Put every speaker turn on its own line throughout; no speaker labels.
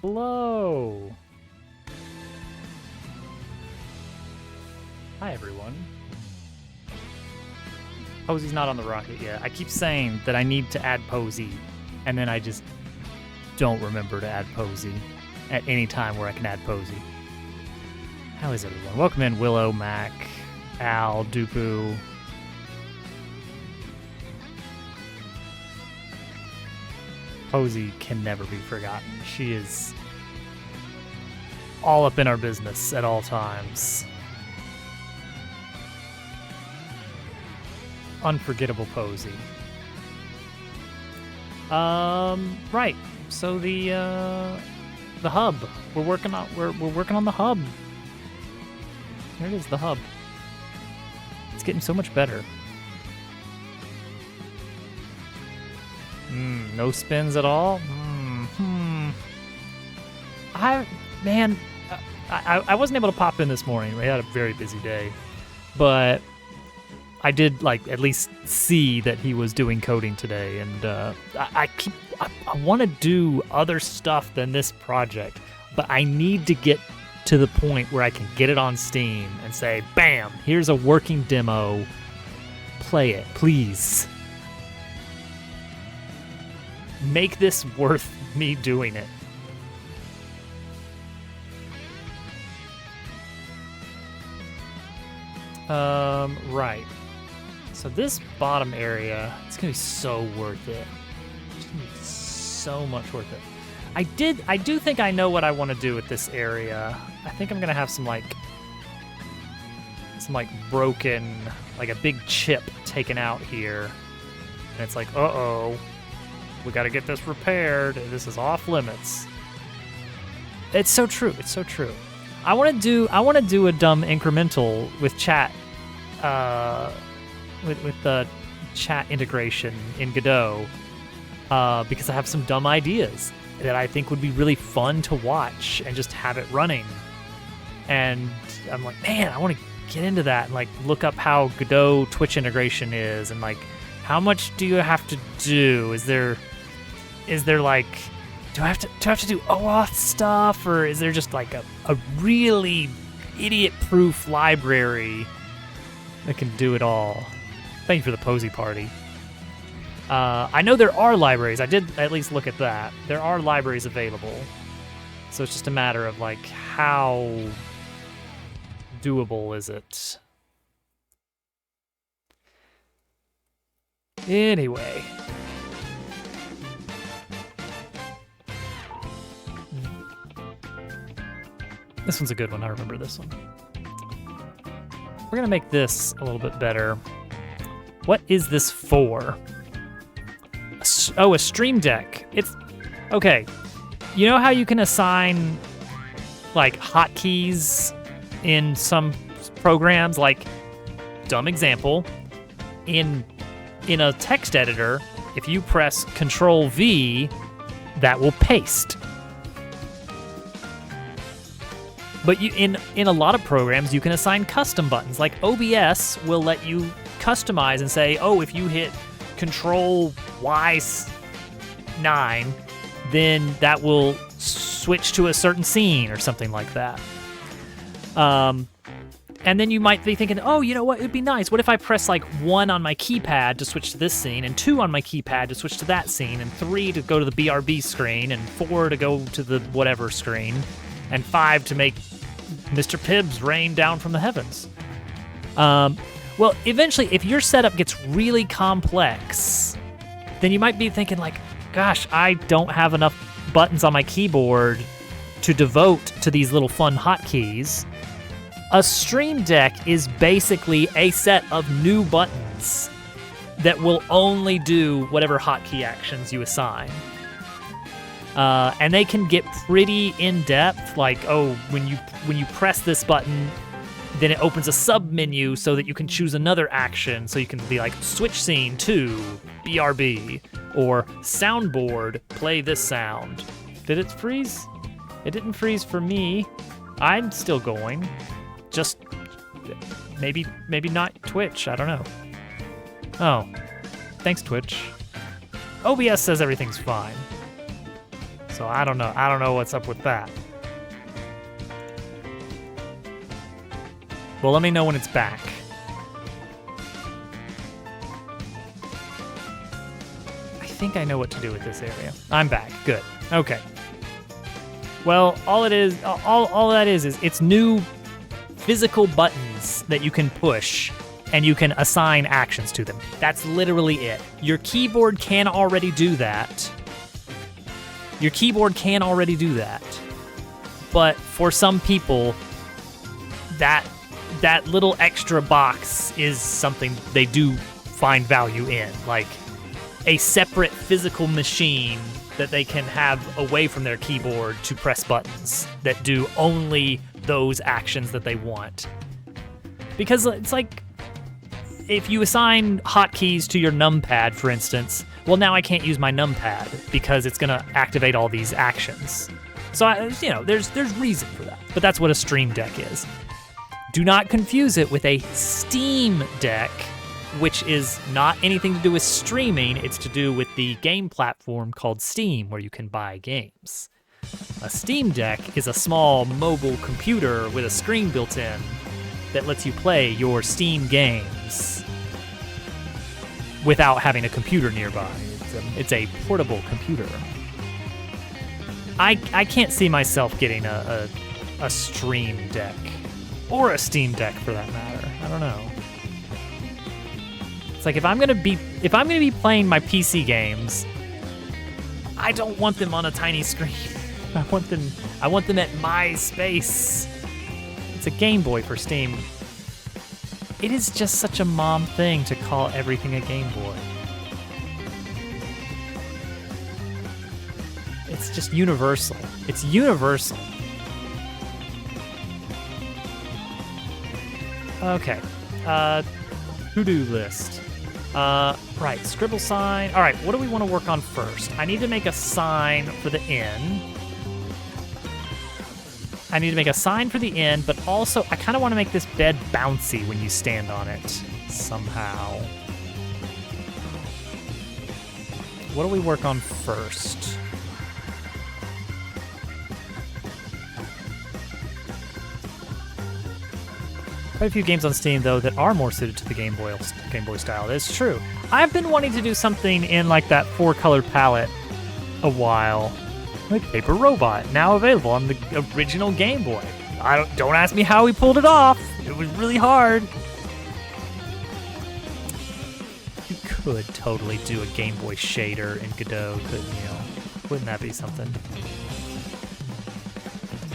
Hello. Hi, everyone. Posy's not on the rocket yet. I keep saying that I need to add Posy, and then I just don't remember to add Posy at any time where I can add Posy. How is everyone? Welcome in, Willow, Mac, Al, Dupu. Posy can never be forgotten. She is all up in our business at all times. Unforgettable Posy. Right. So the hub. We're working on the hub. Here it is, the hub. It's getting so much better. No spins at all? I wasn't able to pop in this morning. We had a very busy day. But I did, at least see that he was doing coding today. And I want to do other stuff than this project. But I need to get to the point where I can get it on Steam and say, bam, here's a working demo. Play it, please. Make this worth me doing it. Right. So this bottom area, it's gonna be so worth it. It's gonna be so much worth it. I do think I know what I want to do with this area. I think I'm gonna have some broken, a big chip taken out here. And it's like, uh-oh. We got to get this repaired. This is off limits. It's so true. It's so true. I want to do a dumb incremental with chat, with the chat integration in Godot, because I have some dumb ideas that I think would be really fun to watch and just have it running. And I'm like, man, I want to get into that and look up how Godot Twitch integration is and how much do you have to do? Is there do I have to do OAuth stuff, or is there just a really idiot-proof library that can do it all? Thank you for the Posy party. I know there are libraries. I did at least look at that. There are libraries available. So it's just a matter of how doable is it? Anyway. This one's a good one. I remember this one. We're going to make this a little bit better. What is this for? A Stream Deck. It's... Okay. You know how you can assign, hotkeys in some programs? Dumb example. In a text editor, if you press Control-V, that will paste. But in a lot of programs, you can assign custom buttons. OBS will let you customize and say, oh, if you hit Control Y9, then that will switch to a certain scene or something like that. And then you might be thinking, oh, you know what? It'd be nice. What if I press 1 on my keypad to switch to this scene, and 2 on my keypad to switch to that scene, and 3 to go to the BRB screen, and 4 to go to the whatever screen, and 5 to make Mr. Pibbs rain down from the heavens. Well, eventually, if your setup gets really complex, then you might be thinking gosh, I don't have enough buttons on my keyboard to devote to these little fun hotkeys. A Stream Deck is basically a set of new buttons that will only do whatever hotkey actions you assign. And they can get pretty in-depth, when you press this button, then it opens a sub-menu so that you can choose another action, so you can be switch scene to BRB, or soundboard, play this sound. Did it freeze? It didn't freeze for me. I'm still going. Just maybe not Twitch, I don't know. Oh, thanks Twitch. OBS says everything's fine. So I don't know. I don't know what's up with that. Well, let me know when it's back. I think I know what to do with this area. I'm back. Good. Okay. Well, all that is it's new physical buttons that you can push and you can assign actions to them. That's literally it. Your keyboard can already do that. But for some people, that little extra box is something they do find value in, like a separate physical machine that they can have away from their keyboard to press buttons that do only those actions that they want. Because it's like, if you assign hotkeys to your numpad, for instance, well, now I can't use my numpad because it's gonna activate all these actions. So, there's reason for that. But that's what a Stream Deck is. Do not confuse it with a Steam Deck, which is not anything to do with streaming. It's to do with the game platform called Steam, where you can buy games. A Steam Deck is a small mobile computer with a screen built in that lets you play your Steam games without having a computer nearby. It's a portable computer. I can't see myself getting a Stream Deck, or a Steam Deck for that matter. I don't know. It's like, if I'm gonna be playing my PC games, I don't want them on a tiny screen. I want them at my space. It's a Game Boy for Steam. It is just such a mom thing to call everything a Game Boy. It's just universal. It's universal. Okay. To-do list. Right, scribble sign. All right, what do we want to work on first? I need to make a sign for the inn. But also I kind of want to make this bed bouncy when you stand on it somehow. What do we work on first? Quite a few games on Steam, though, that are more suited to the Game Boy style. That's true. I've been wanting to do something in like that 4-color palette a while. Like Paper Robot, now available on the original Game Boy. Don't ask me how we pulled it off. It was really hard. You could totally do a Game Boy shader in Godot, couldn't you? Wouldn't that be something?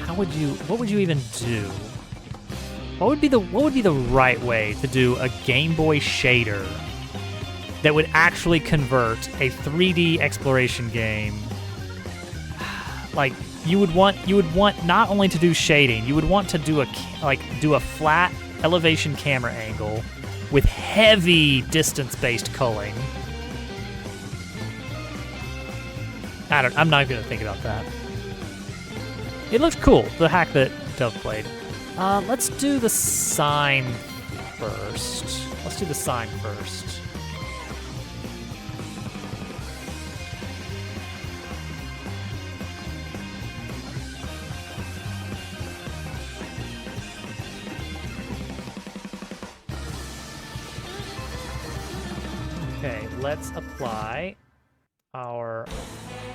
What would you even do? What would be the right way to do a Game Boy shader that would actually convert a 3D exploration game? Like, you would want not only to do shading, you would want to do a flat elevation camera angle with heavy distance-based culling. I'm not gonna think about that. It looks cool, the hack that Dove played. Let's do the sign first. Okay, let's apply our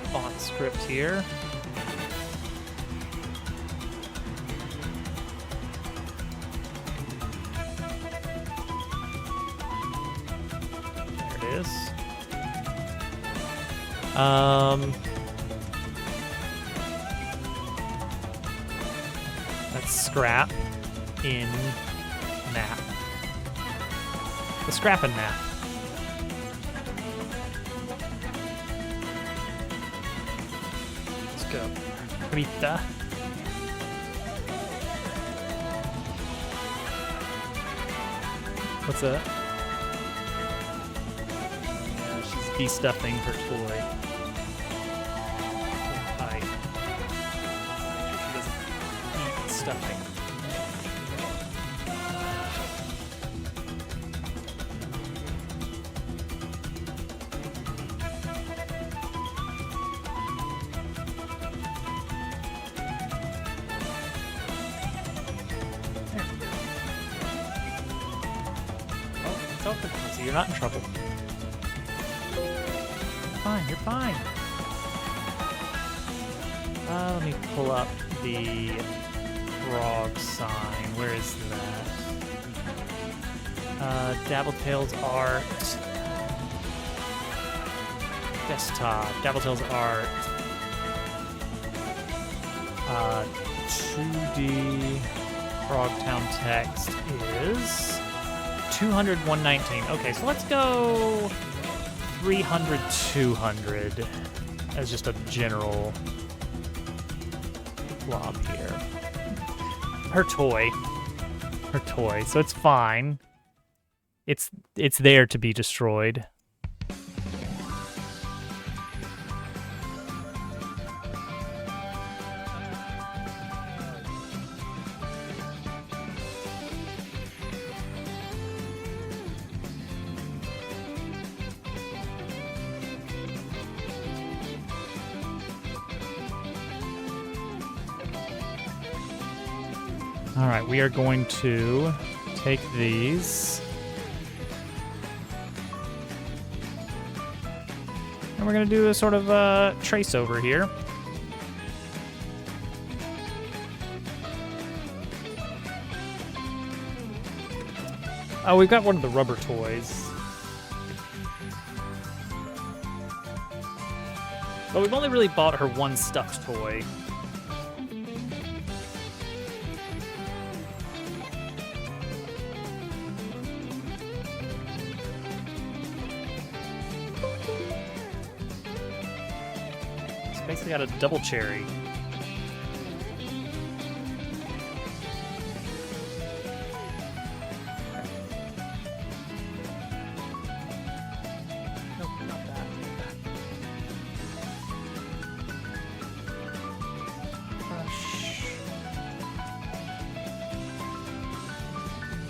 font script here. There it is. Let's scrap in map. The scrap in map. Let's go. Rita. What's that? She's de-stuffing her toy. Hi. She doesn't eat stuffing. yourself easy. You're not in trouble. Fine, you're fine. Let me pull up the frog sign. Where is that? Dabbletail's art. Desktop. Dabbletail's art. 2D Frogtown text is 200, 119. Okay, so let's go 300, 200 as just a general blob here. Her toy. So it's fine. It's there to be destroyed. All right, we are going to take these. And we're going to do a sort of trace over here. Oh, we've got one of the rubber toys. But we've only really bought her one stuffed toy. Basically got a double cherry. Nope, not that. Brush.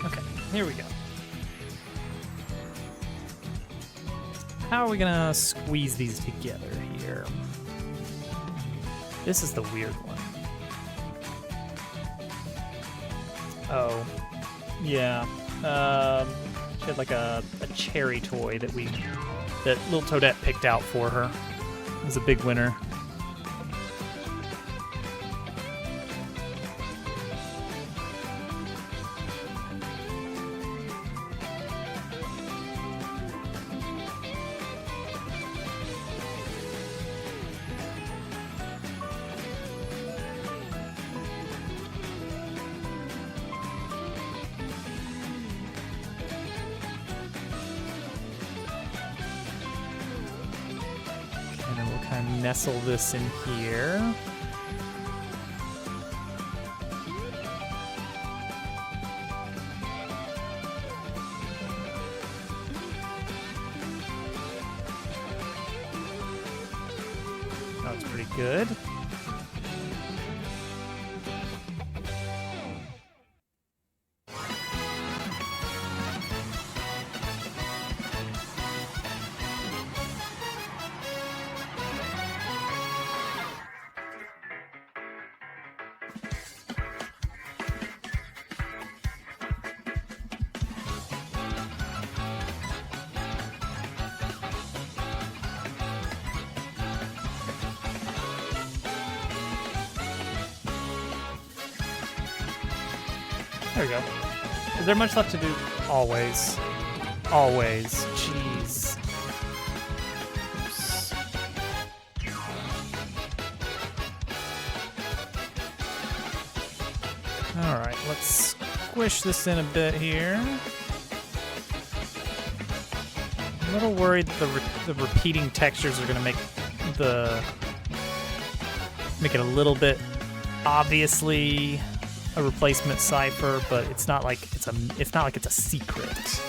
Okay, here we go. How are we gonna squeeze these together here? This is the weird one. Oh, yeah. She had like a cherry toy that little Toadette picked out for her. It was a big winner. Nestle this in here. That's pretty good. There we go. Is there much left to do? Always. Always. Jeez. Oops. Alright, let's squish this in a bit here. I'm a little worried that the repeating textures are going to make it a little bit obviously a replacement cipher, but it's not like it's a secret.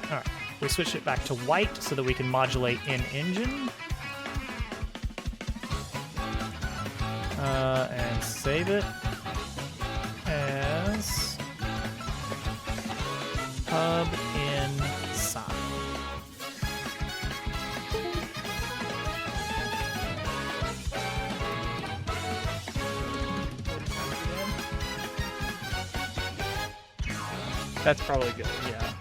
All right, we switch it back to white so that we can modulate in engine. And save it as hub in sign. That's probably good, yeah.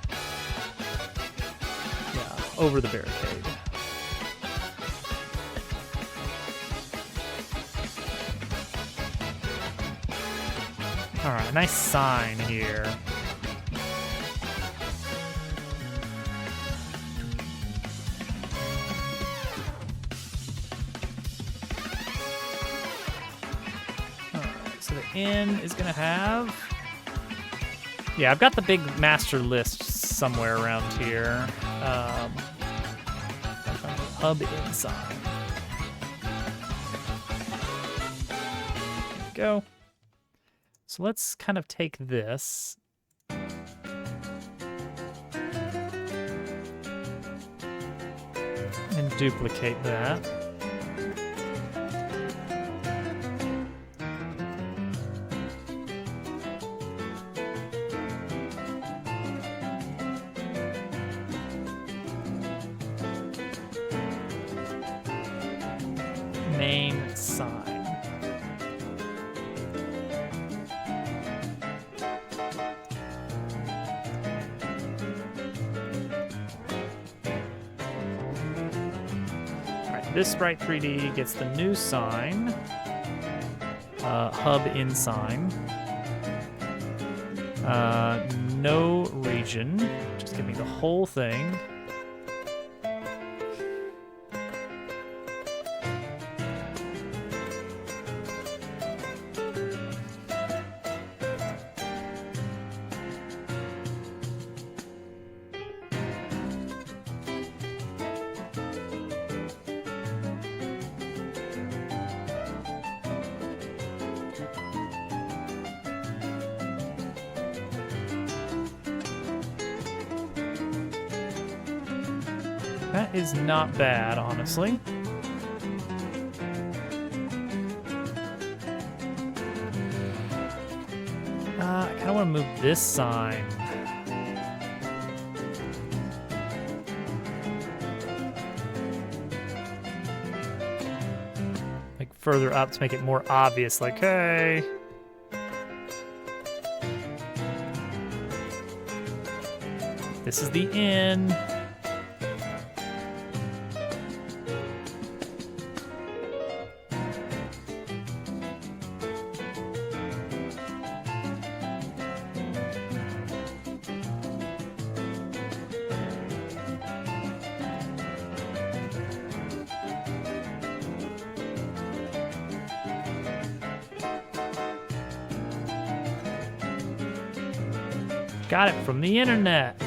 Yeah, over the barricade. Alright, nice sign here. Alright, so the inn is gonna have... Yeah, I've got the big master list somewhere around here. Hub inside. There we go. So let's kind of take this. And duplicate that. Main sign. This Sprite 3D gets the new sign, hub in sign, no region, just give me the whole thing. That is not bad, honestly. I kind of want to move this sign. Like further up to make it more obvious, like, hey. This is the inn. Got it from the internet.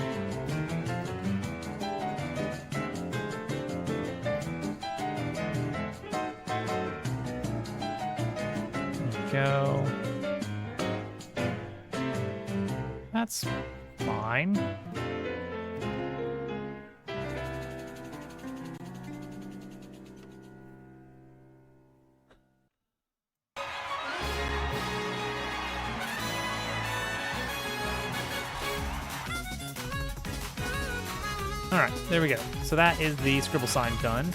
There we go. That's fine. All right, there we go. So that is the scribble sign done.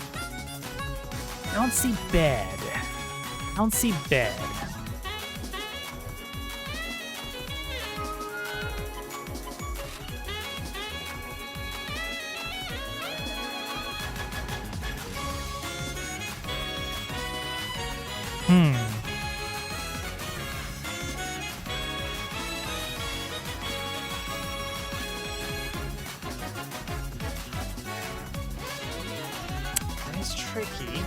I don't see bed. I don't see bed. It's tricky.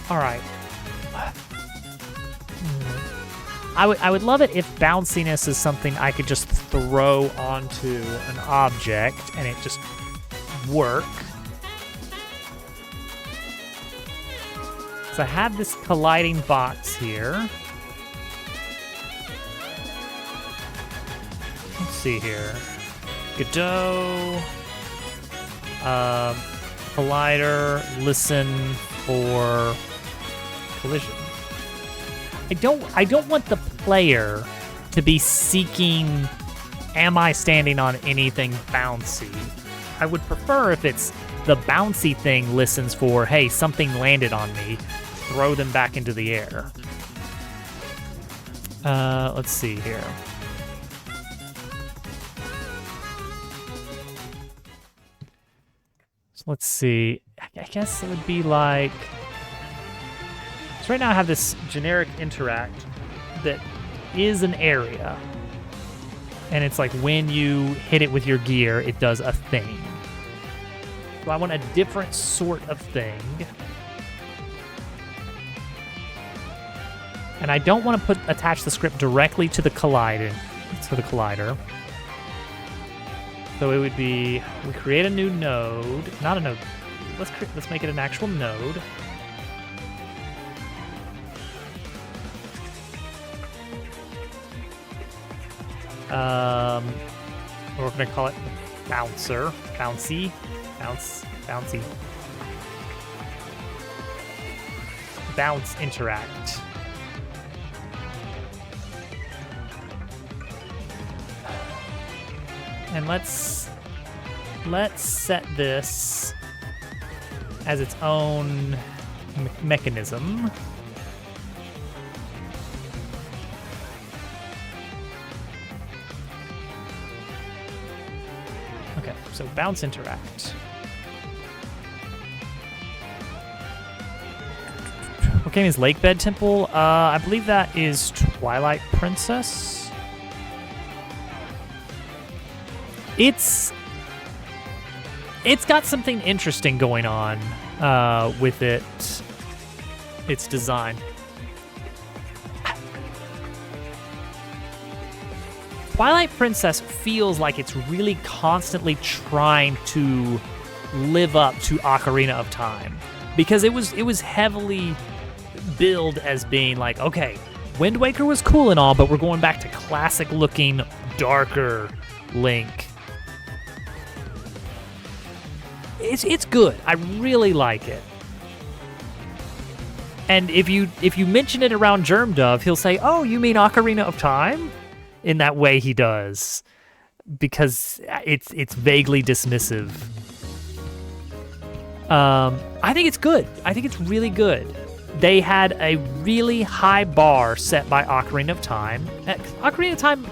All right. I would love it if bounciness is something I could just throw onto an object and it just work. So I have this colliding box here. Let's see here. Godot. Collider. Listen for collision. I don't want the player to be seeking, am I standing on anything bouncy? I would prefer if it's The bouncy thing listens for, hey, something landed on me. Throw them back into the air. Let's see here. So let's see. I guess it would be like... So right now I have this generic interact that is an area. And it's like when you hit it with your gear, it does a thing. So I want a different sort of thing. And I don't want to attach the script directly to the collider. So it would be, we create a new node, not a node. Let's make it an actual node. We're gonna call it bouncer, bouncy. Bounce interact. And let's set this as its own mechanism. Okay, so bounce interact. What game is Lakebed Temple? I believe that is Twilight Princess. It's got something interesting going on with its design. Twilight Princess feels like it's really constantly trying to live up to Ocarina of Time, because it was heavily billed as being like, okay, Wind Waker was cool and all, but we're going back to classic looking, darker Link. It's good. I really like it. And if you mention it around Germdove, he'll say, "Oh, you mean Ocarina of Time?" In that way he does, because it's vaguely dismissive. I think it's good. I think it's really good. They had a really high bar set by Ocarina of Time. Ocarina of Time,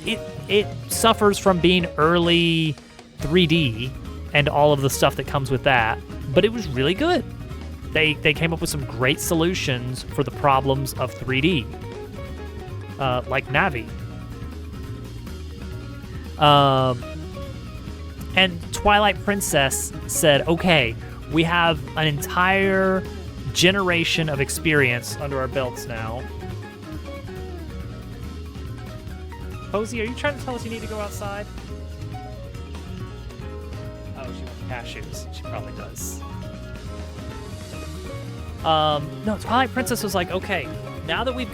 it suffers from being early 3D and all of the stuff that comes with that, but it was really good. They came up with some great solutions for the problems of 3D, like Navi. And Twilight Princess said, okay, we have an entire generation of experience under our belts now. Posey, are you trying to tell us you need to go outside? Oh, she wants cashews. She probably does. No, Twilight Princess was like, okay, now that we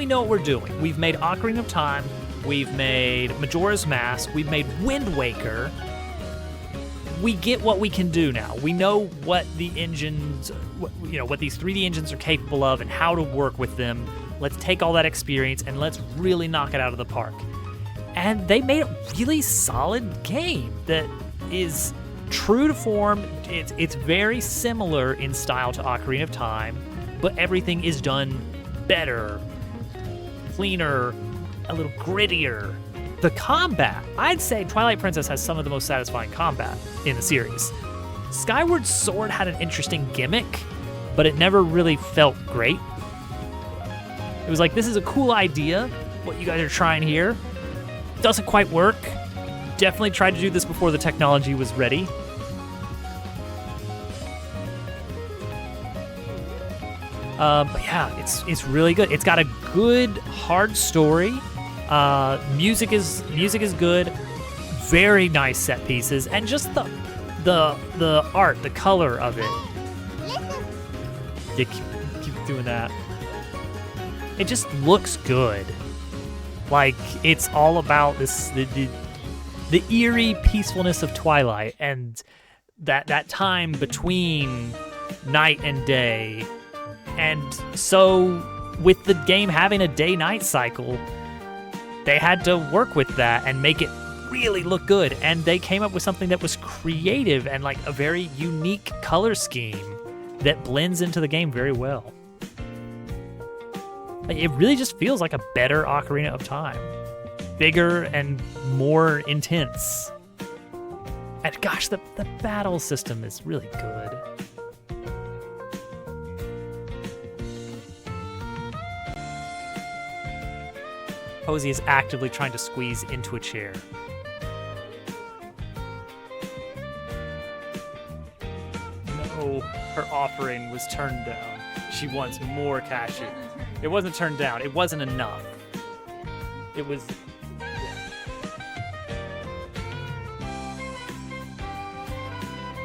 know what we're doing, we've made Ocarina of Time, we've made Majora's Mask, we've made Wind Waker, we get what we can do now. We know what the engines, what these 3D engines are capable of and how to work with them. Let's take all that experience and let's really knock it out of the park. And they made a really solid game that is true to form. It's very similar in style to Ocarina of Time, but everything is done better, cleaner, a little grittier. The combat, I'd say Twilight Princess has some of the most satisfying combat in the series. Skyward Sword had an interesting gimmick, but it never really felt great. It was like, this is a cool idea, what you guys are trying here. Doesn't quite work. Definitely tried to do this before the technology was ready. But yeah, it's really good. It's got a good, hard story. Music is good. Very nice set pieces, and just the art, the color of it. You keep doing that. It just looks good. Like, it's all about this the eerie peacefulness of Twilight, and that time between night and day. And so with the game having a day-night cycle, they had to work with that and make it really look good, and they came up with something that was creative and like a very unique color scheme that blends into the game very well. It really just feels like a better Ocarina of Time. Bigger and more intense. And gosh, the battle system is really good. Posey is actively trying to squeeze into a chair. No, her offering was turned down. She wants more cashew. It wasn't turned down. It wasn't enough. It was...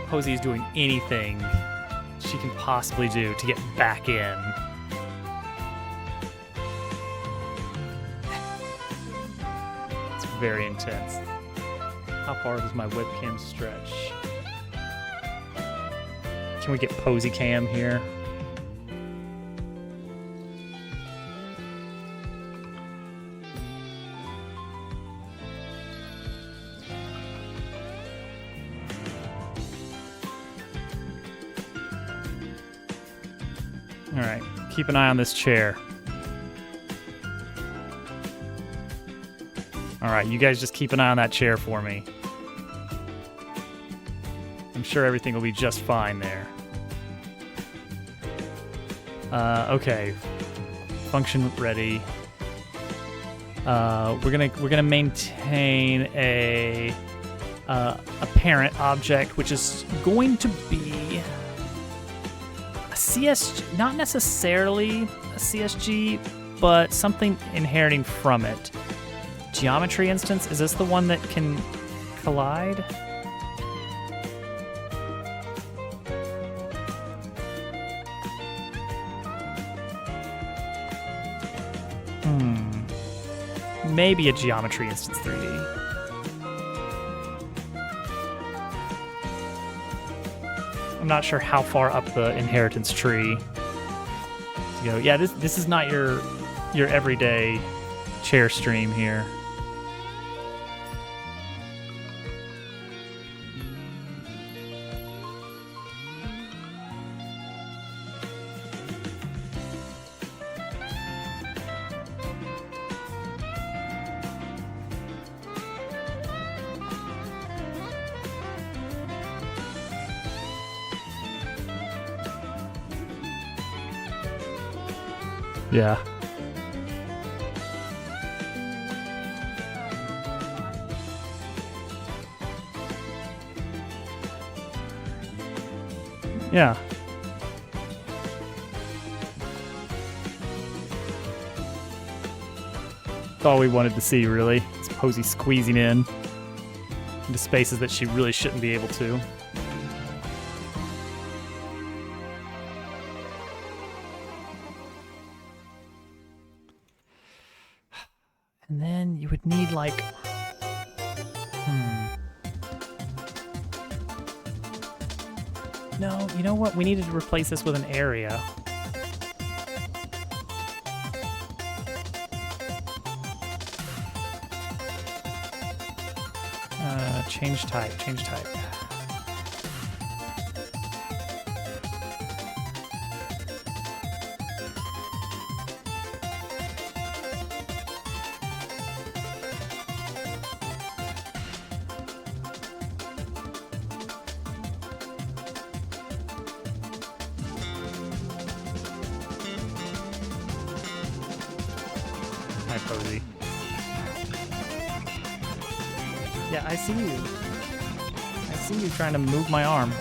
Posey is doing anything she can possibly do to get back in. It's very intense. How far does my webcam stretch? Can we get Posey cam here? All right, keep an eye on this chair. All right, you guys just keep an eye on that chair for me. I'm sure everything will be just fine there. Okay, function ready. We're gonna maintain a parent object, which is going to be a CSG, not necessarily a CSG, but something inheriting from it. Geometry instance, is this the one that can collide? Maybe a geometry instance 3D. I'm not sure how far up the inheritance tree to go. Yeah, this is not your everyday chair stream here. Yeah. Yeah. That's all we wanted to see, really. It's Posey squeezing in into spaces that she really shouldn't be able to. And then you would need, like... No, you know what? We needed to replace this with an area. Change type, change type. Hi, Posey. Yeah, I see you. I see you trying to move my arm.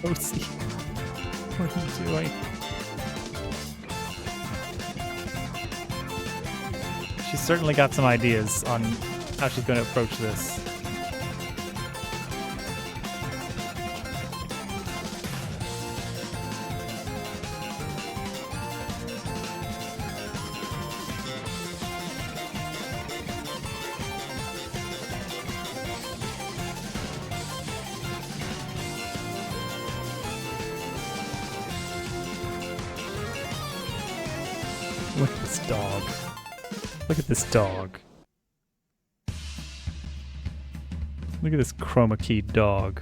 Posey, what are you doing? She's certainly got some ideas on how she's going to approach this. Look at this dog. Look at this dog. Look at this chroma key dog.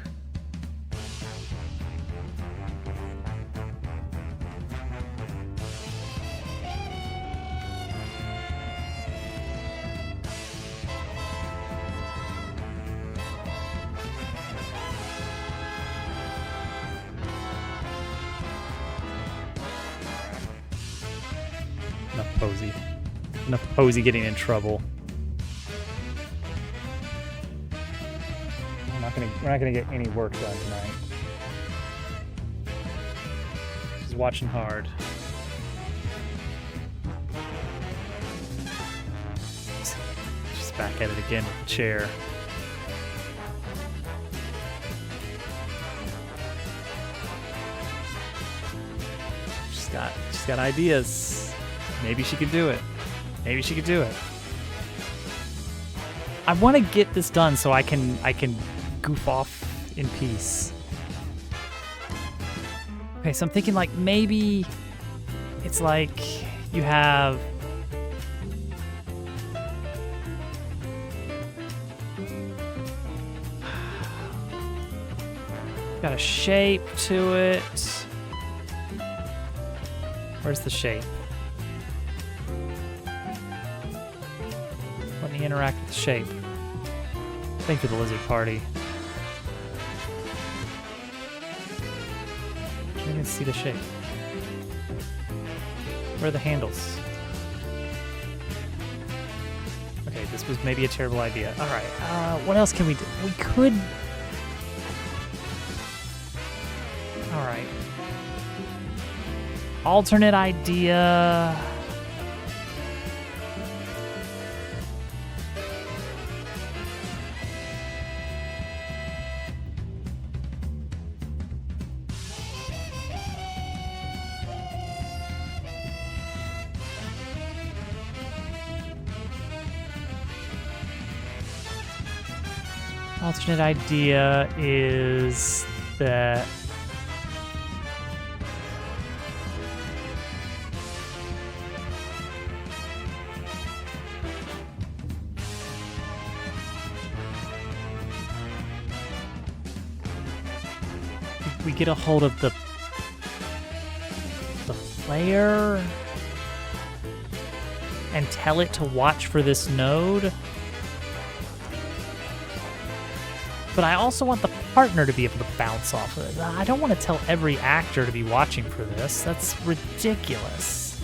Enough Posey. Enough Posey getting in trouble. We're not gonna get any work done tonight. She's watching hard. She's back at it again with the chair. She's got ideas. Maybe she could do it. Maybe she could do it. I want to get this done so I can goof off in peace. Okay, so I'm thinking like maybe it's like you have got a shape to it. Where's the shape? Let me interact with the shape. Thank you, the lizard party. I didn't see the shape. Where are the handles? Okay, this was maybe a terrible idea. All right, what else can we do? We could... All right. Alternate idea... Alternate idea is that we get a hold of the player and tell it to watch for this node. But I also want the partner to be able to bounce off of it. I don't want to tell every actor to be watching for this. That's ridiculous.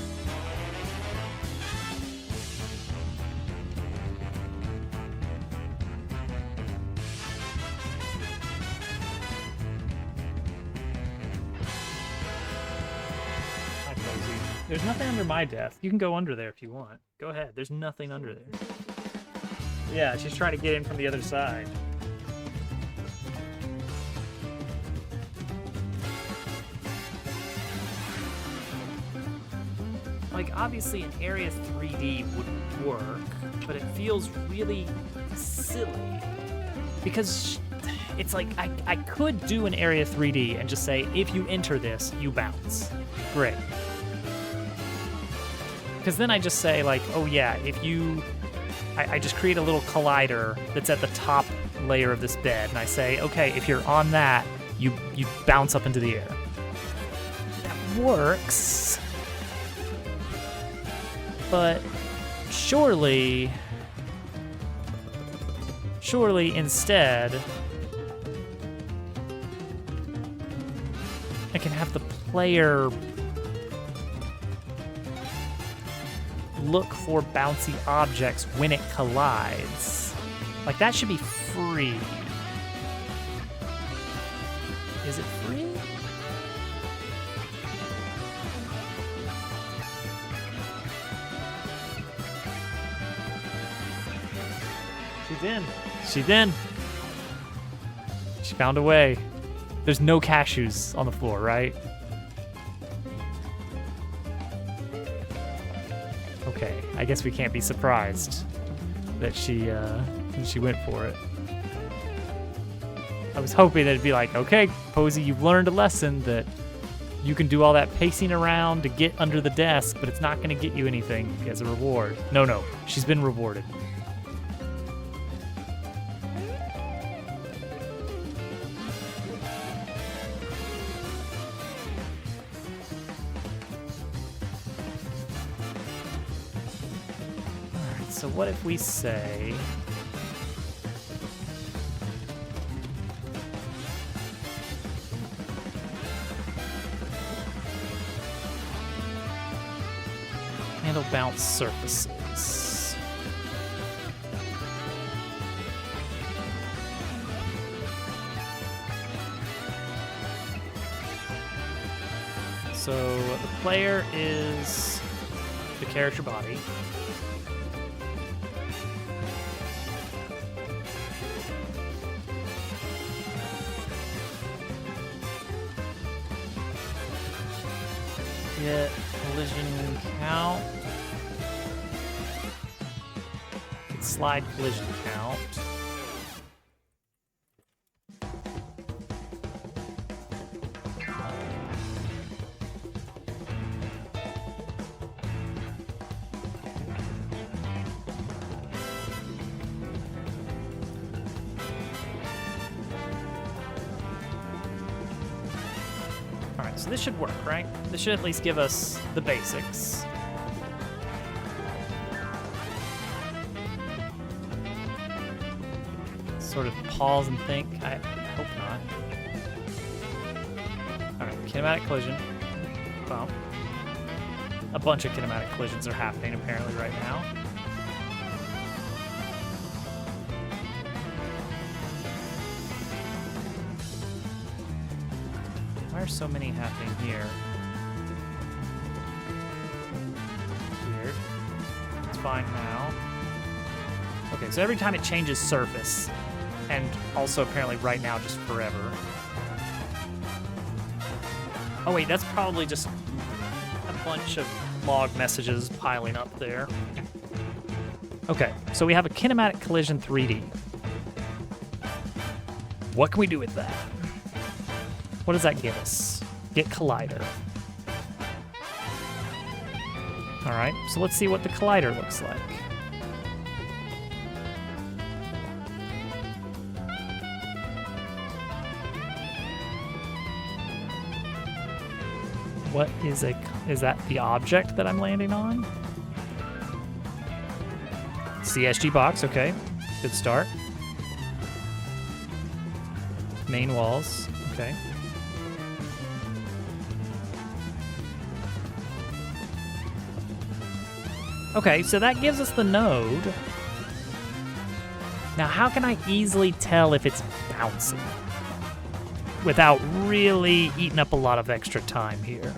Hi, Posey. There's nothing under my desk. You can go under there if you want. Go ahead. There's nothing under there. Yeah, she's trying to get in from the other side. Like, obviously an Area 3D would work, but it feels really silly. Because it's like, I could do an Area 3D and just say, if you enter this, you bounce. Great. Because then I just say, like, oh yeah, if you... I just create a little collider that's at the top layer of this bed, and I say, okay, if you're on that, you bounce up into the air. That works. But surely instead, I can have the player look for bouncy objects when it collides. Like, that should be free. Is it free? She's in. She's in. She found a way. There's no cashews on the floor, right? Okay, I guess we can't be surprised that she went for it. I was hoping that it'd be like, okay, Posey, you've learned a lesson that You can do all that pacing around to get under the desk, but it's not going to get you anything as a reward. No, she's been rewarded. All right, so what if we say... handle bounce surfaces. So the player is the character body. Get collision count. Slide collision count. All right, so this should work, right? This should at least give us the basics. Sort of pause and think. I hope not. All right, kinematic collision. Well, a bunch of kinematic collisions are happening apparently right now. Why are so many happening here? Weird. It's fine now. Okay, so every time it changes surface, and also apparently right now just forever. Oh wait, that's probably just a bunch of log messages piling up there. Okay, so we have a kinematic collision 3D. What can we do with that? What does that give us? Get collider. All right, so let's see what the collider looks like. What is that the object that I'm landing on? CSG box, okay. Good start. Main walls, okay. Okay, so that gives us the node. Now, how can I easily tell if it's bouncing without really eating up a lot of extra time here?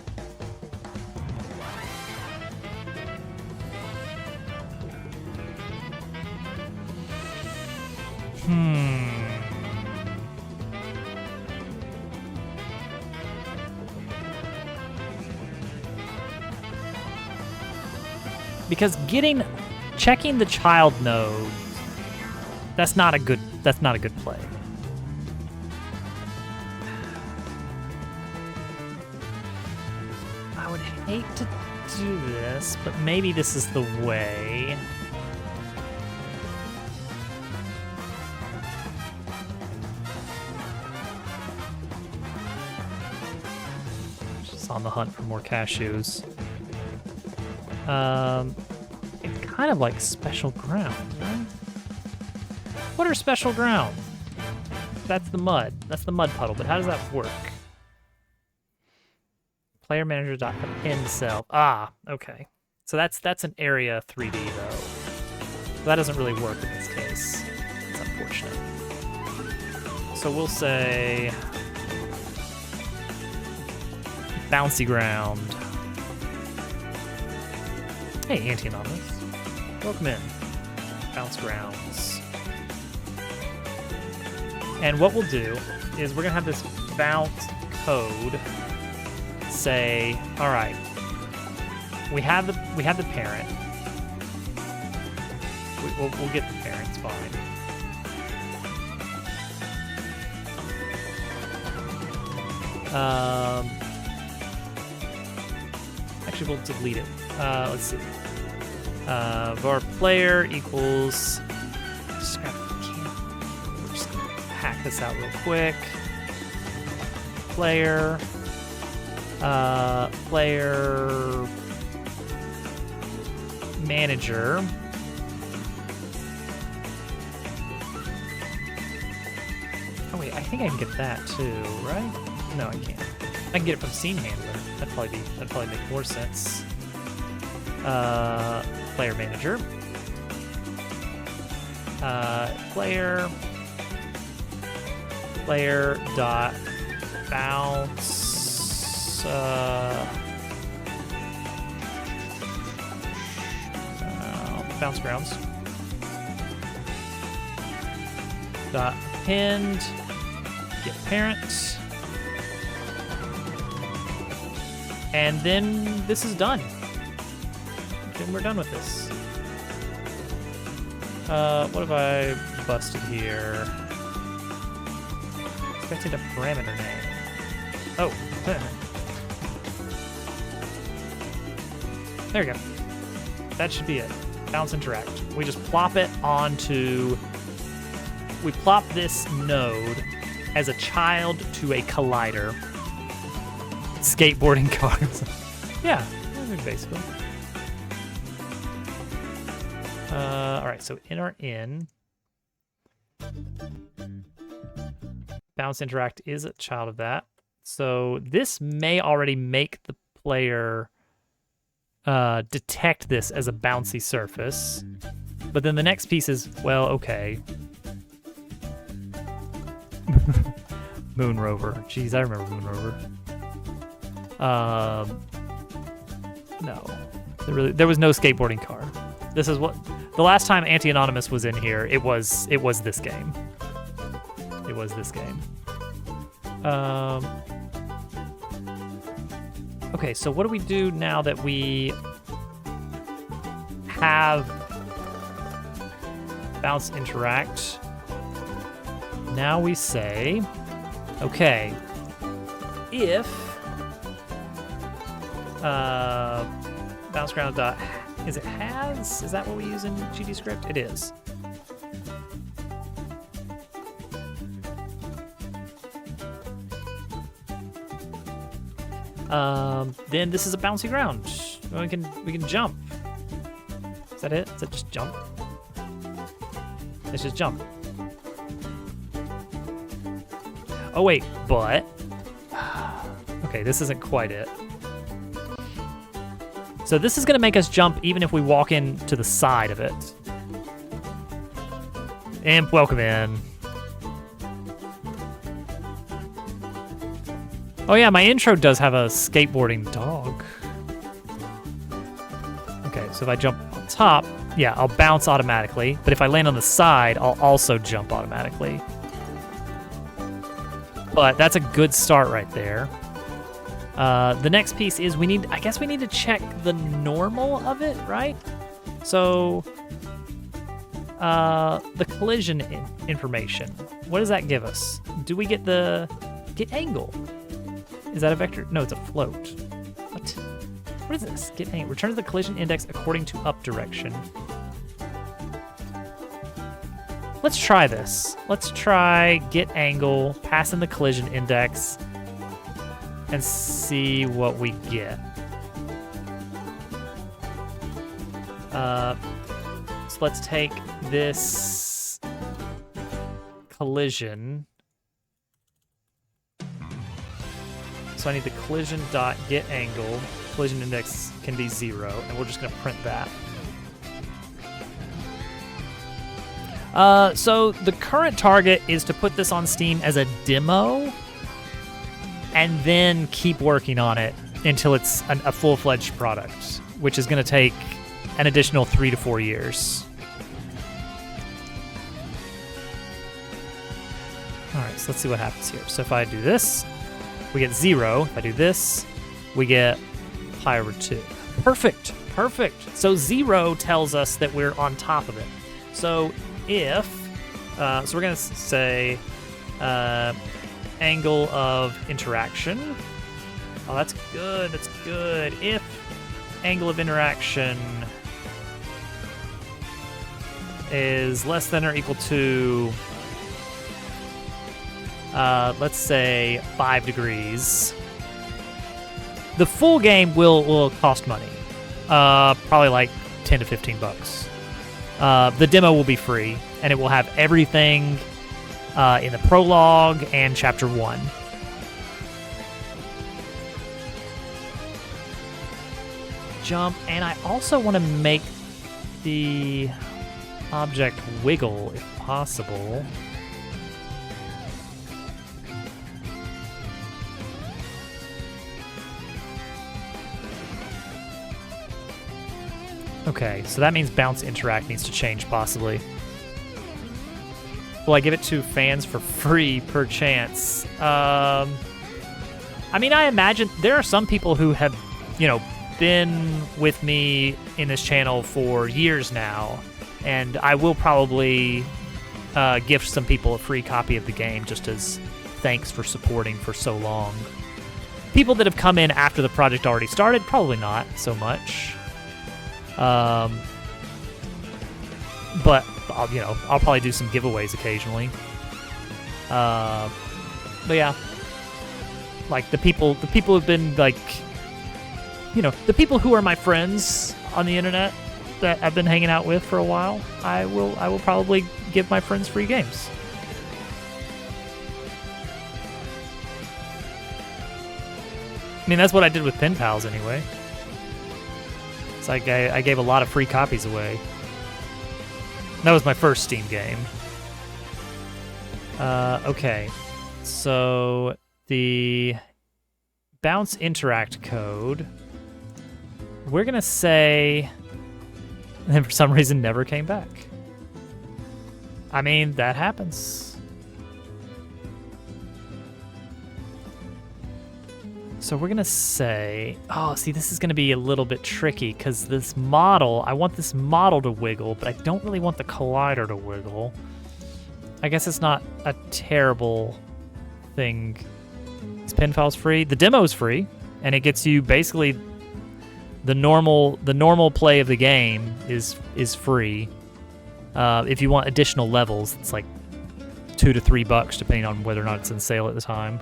Because checking the child node, that's not a good play. I would hate to do this, but maybe this is the way. Just on the hunt for more cashews. It's kind of like special ground, right? What are special ground? That's the mud. That's the mud puddle, but how does that work? Player manager dot append cell. Ah, okay. So that's an area 3D though. So that doesn't really work in this case. It's unfortunate. So we'll say bouncy ground. Hey, Anti-Anonymous. Welcome in. Bounce grounds. And what we'll do is we're gonna have this bounce code say, all right, we have the parent. We'll get the parents fine. Actually, we'll delete it. Let's see. Var player equals. Just we're just gonna hack this out real quick. Player. Player. Manager. Oh wait, I think I can get that too, right? No, I can't. I can get it from Scene Handler. That'd probably make more sense. Player manager. Player dot bounce. Bounce grounds. Dot append. Get parent. And then this is done. Then we're done with this. What have I busted here? Expected a parameter name. Oh. There we go. That should be it. Bounce interact. We just plop it onto... We plop this node as a child to a collider. Skateboarding cars. Yeah, basically. All right, so in our in, bounce interact is a child of that. So this may already make the player detect this as a bouncy surface. But then the next piece is, well, okay. Moon Rover. Jeez, I remember Moon Rover. No. There was no skateboarding car. This is what... The last time Anti-Anonymous was in here, it was this game. It was this game. Okay, so what do we do now that we have bounce interact? Now we say, okay, if bounce ground dot, is it has? Is that what we use in GDScript? It is. Then this is a bouncy ground. We can jump. Is that it? Is that just jump? Let's just jump. Oh wait, but okay, this isn't quite it. So this is gonna make us jump even if we walk in to the side of it. Imp, welcome in. Oh yeah, my intro does have a skateboarding dog. Okay, so if I jump on top, yeah, I'll bounce automatically. But if I land on the side, I'll also jump automatically. But that's a good start right there. The next piece is I guess we need to check the normal of it, right? So, the collision information. What does that give us? Do we get get angle? Is that a vector? No, it's a float. What? What is this? Get angle. Return to the collision index according to up direction. Let's try this. Let's try get angle, pass in the collision index, and see what we get. So let's take this collision. So I need the collision dot get angle. Collision index can be 0, and we're just gonna print that. So the current target is to put this on Steam as a demo and then keep working on it until it's a full-fledged product, which is going to take an additional 3 to 4 years. All right, so let's see what happens here. So if I do this, we get 0. If I do this, we get pi over 2. Perfect, perfect. So 0 tells us that we're on top of it. So if, so we're going to say angle of interaction. Oh, that's good, that's good. If angle of interaction is less than or equal to, let's say, 5 degrees, the full game will cost money. Probably like 10 to 15 bucks. The demo will be free, and it will have everything in the prologue and chapter 1. Jump, and I also want to make the object wiggle if possible. Okay, so that means bounce interact needs to change possibly. Will I give it to fans for free per chance? I mean, I imagine there are some people who have, been with me in this channel for years now, and I will probably gift some people a free copy of the game just as thanks for supporting for so long. People that have come in after the project already started, probably not so much. But I'll probably do some giveaways occasionally. But yeah, like the people who've been like, the people who are my friends on the internet that I've been hanging out with for a while, I will probably give my friends free games. I mean, that's what I did with Pen Pals anyway. It's like I gave a lot of free copies away. That was my first Steam game. Okay, so the bounce interact code, we're gonna say, and for some reason never came back. I mean, that happens. So we're gonna say, oh, see, this is gonna be a little bit tricky because this model, I want this model to wiggle, but I don't really want the collider to wiggle. I guess it's not a terrible thing. Is Pen Pals free? The demo is free, and it gets you basically the normal play of the game is free. If you want additional levels, it's like $2 to $3 depending on whether or not it's in sale at the time.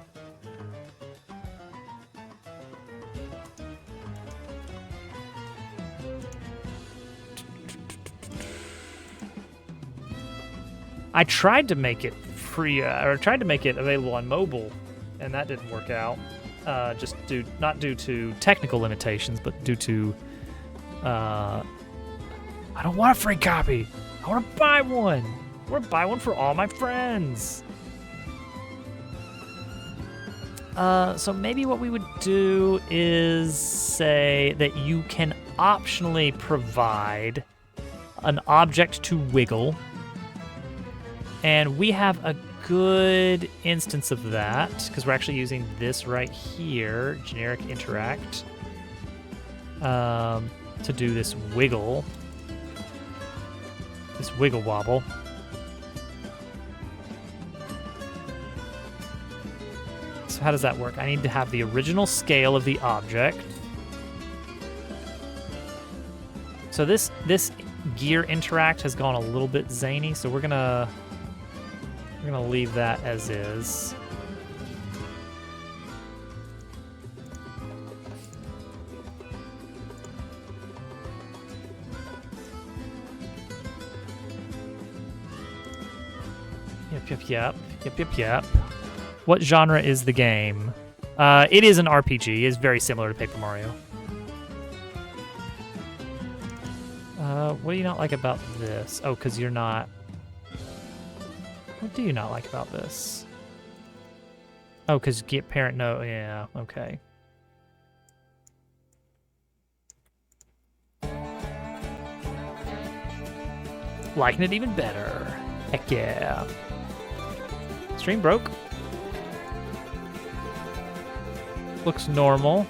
I tried to make it free, or tried to make it available on mobile, and that didn't work out. Not due to technical limitations, but due to I don't want a free copy. I want to buy one. I want to buy one for all my friends. So maybe what we would do is say that you can optionally provide an object to wiggle. And we have a good instance of that because we're actually using this right here, generic interact, to do this wiggle wobble. So how does that work? I need to have the original scale of the object. So this gear interact has gone a little bit zany, so we're gonna leave that as is. Yep. What genre is the game? It is an RPG. It's very similar to Paper Mario. What do you not like about this? Oh, because you're not... What do you not like about this? Oh, because get parent no. Yeah, okay. Liking it even better. Heck yeah. Stream broke. Looks normal.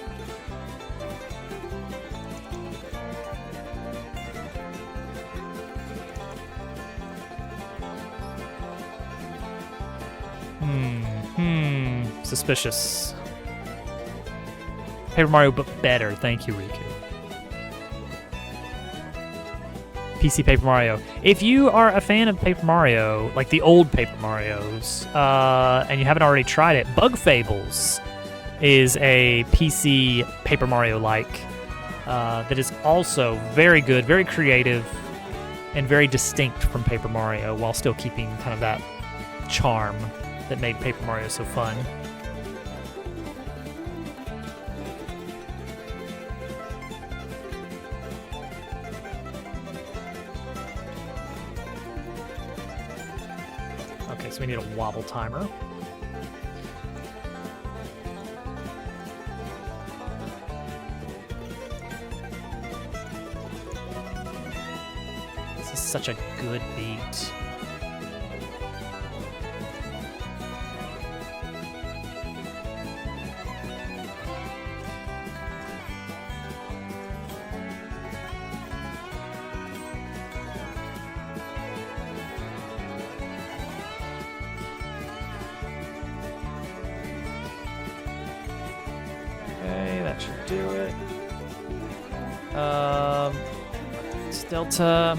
Suspicious. Paper Mario, but better. Thank you, Riku. PC Paper Mario. If you are a fan of Paper Mario, like the old Paper Marios, and you haven't already tried it, Bug Fables is a PC Paper Mario-like that is also very good, very creative, and very distinct from Paper Mario while still keeping kind of that charm that made Paper Mario so fun. Okay, so we need a wobble timer. This is such a good beat. Should do it. It's Delta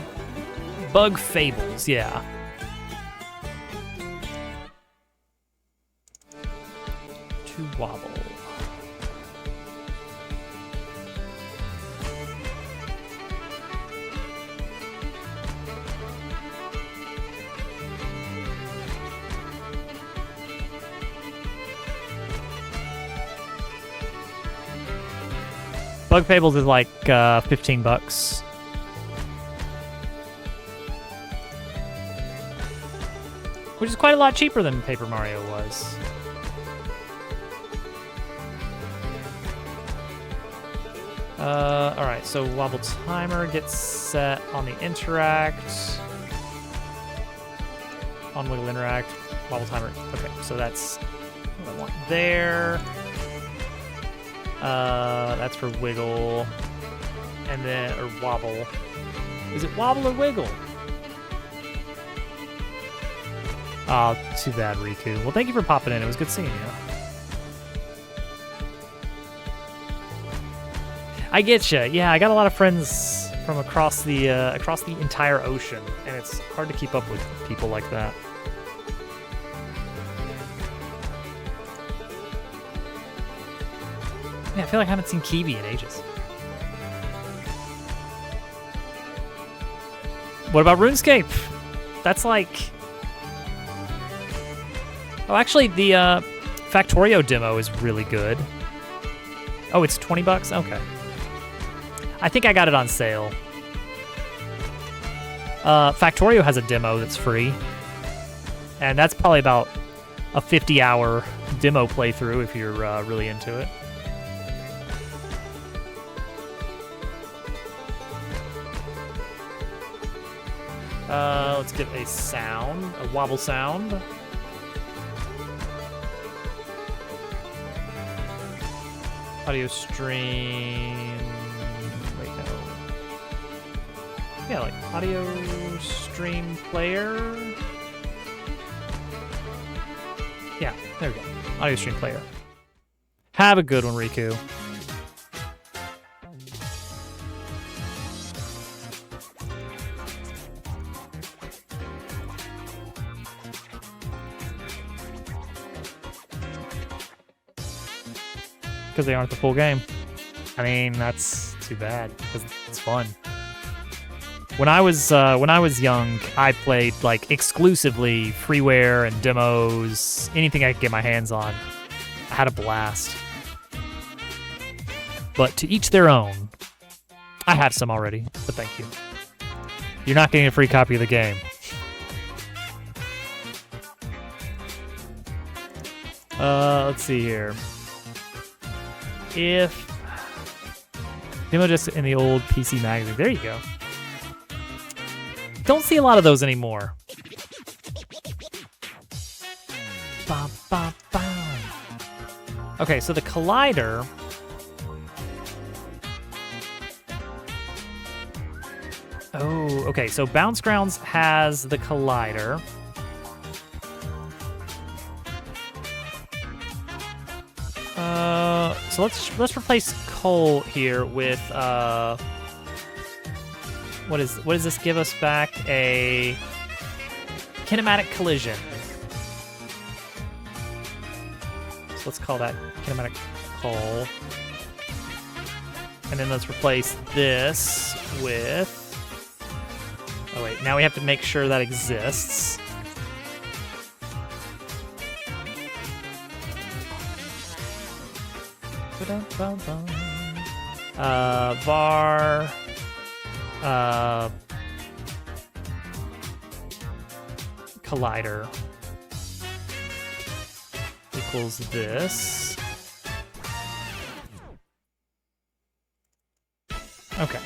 Bug Fables, yeah. To wobble. Bug Fables is like $15. Which is quite a lot cheaper than Paper Mario was. Alright, so wobble timer gets set on the interact. On wiggle interact, wobble timer. Okay, so that's what I want there. That's for wiggle. And then, or wobble. Is it wobble or wiggle? Oh, too bad, Riku. Well, thank you for popping in. It was good seeing you. I get you. Yeah, I got a lot of friends from across the entire ocean, and it's hard to keep up with people like that. Yeah, I feel like I haven't seen Kiwi in ages. What about RuneScape? That's like... Oh, actually, the Factorio demo is really good. Oh, it's $20? Okay. I think I got it on sale. Factorio has a demo that's free. And that's probably about a 50-hour demo playthrough if you're really into it. Let's get a sound, a wobble sound. Audio stream. Wait, no. Yeah, like audio stream player. Yeah, there we go. Audio stream player. Have a good one, Riku. Because they aren't the full game. I mean, that's too bad because it's fun. When I was young, I played like exclusively freeware and demos, anything I could get my hands on. I had a blast. But to each their own. I have some already, but thank you. You're not getting a free copy of the game. Let's see here. If demo just in the old PC magazine. There you go. Don't see a lot of those anymore. Ba, ba, ba. Okay, so the Collider. Oh, okay. So Bounce Grounds has the Collider. So let's replace Cole here with what does this give us back? A kinematic collision. So let's call that kinematic call. And then let's replace this with... Oh wait, now we have to make sure that exists. Var collider equals this. Okay.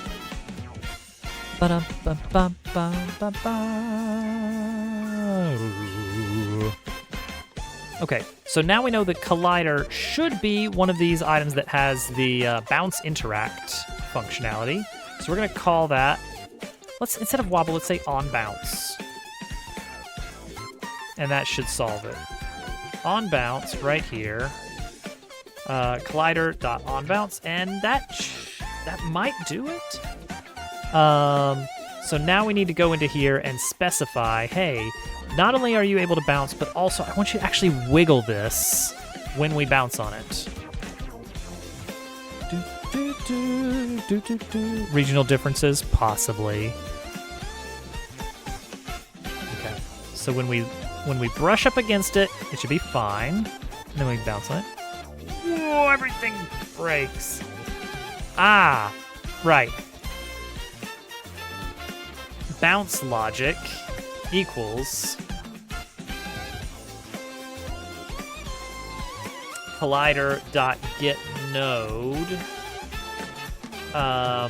Okay, so now we know the collider should be one of these items that has the bounce interact functionality. So we're gonna call that, instead of wobble, let's say on bounce. And that should solve it. On bounce right here. Collider.onBounce, and that might do it. So now we need to go into here and specify, hey, not only are you able to bounce, but also I want you to actually wiggle this when we bounce on it. Regional differences? Possibly. Okay. So when we brush up against it, it should be fine. And then we bounce on it. Whoa, everything breaks. Ah, right. Bounce logic equals collider.getNode. Oh,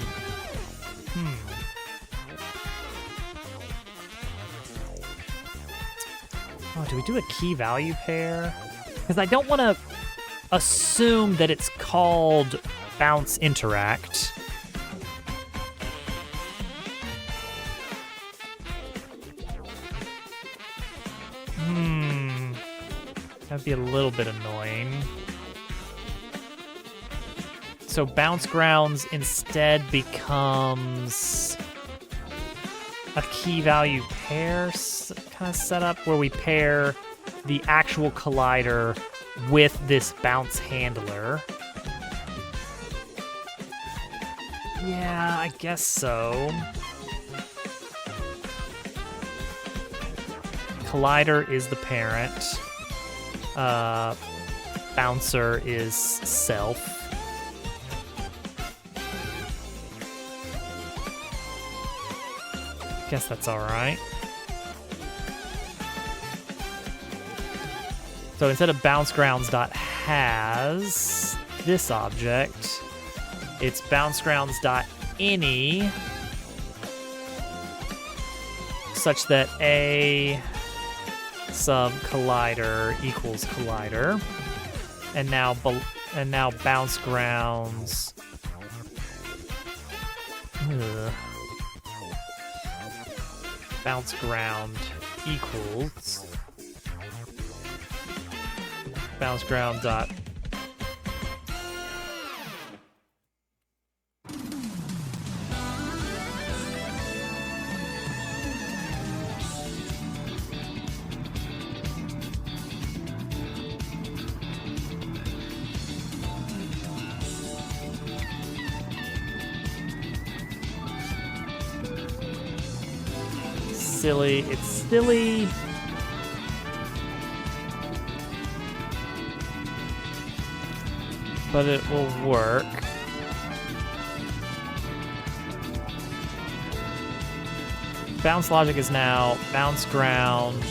do we do a key value pair? Because I don't want to assume that it's called bounce interact. That'd be a little bit annoying. So bounce grounds instead becomes a key value pair kind of setup where we pair the actual collider with this bounce handler. Yeah, I guess so. Collider is the parent. Bouncer is self. Guess that's all right. So instead of bounce grounds.has this object, it's bounce grounds.any such that a sub collider equals collider, and now bounce grounds. Bounce ground equals bounce ground dot silly. It's silly. But it will work. Bounce logic is now bounce ground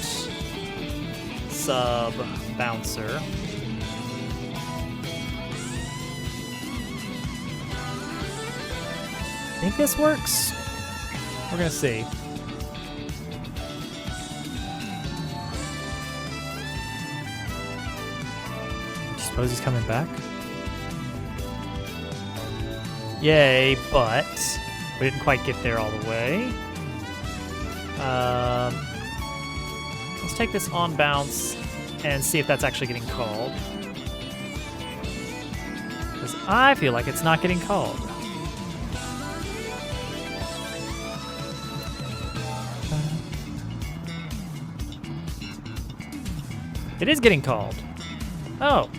sub bouncer. Think this works? We're gonna see. Suppose he's coming back? Yay, but we didn't quite get there all the way. Let's take this on bounce and see if that's actually getting called. Because I feel like it's not getting called. It is getting called. Oh.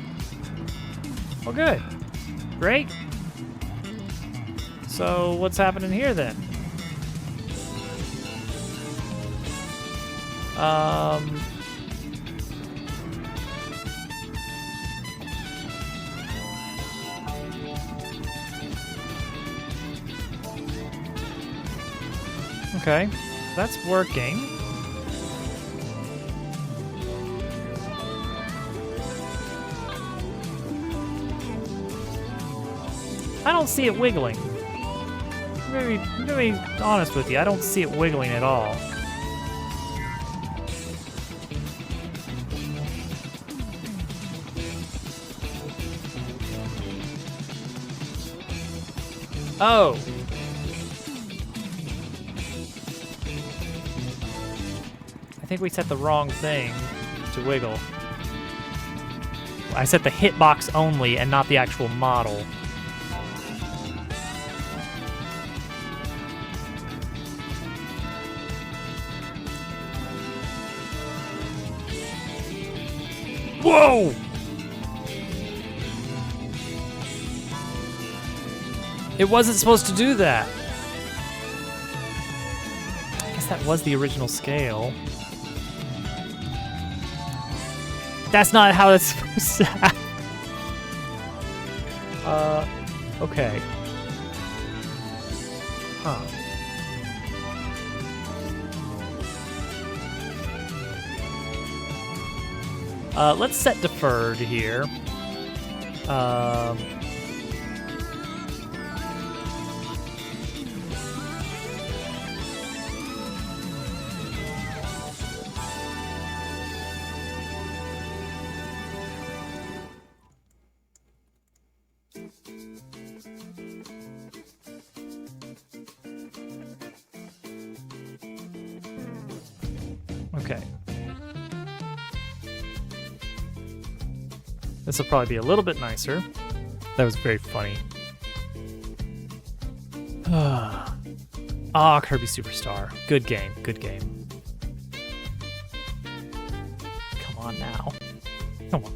Well, good. Great. So what's happening here then? Okay, that's working. I don't see it wiggling. I'm gonna be honest with you, I don't see it wiggling at all. Oh. I think we set the wrong thing to wiggle. I set the hitbox only and not the actual model. Whoa! It wasn't supposed to do that. I guess that was the original scale. That's not how it's supposed to happen. Okay. Huh. Let's set deferred here. Okay. This will probably be a little bit nicer. That was very funny. Ah, Kirby Superstar. Good game, good game. Come on now. Come on.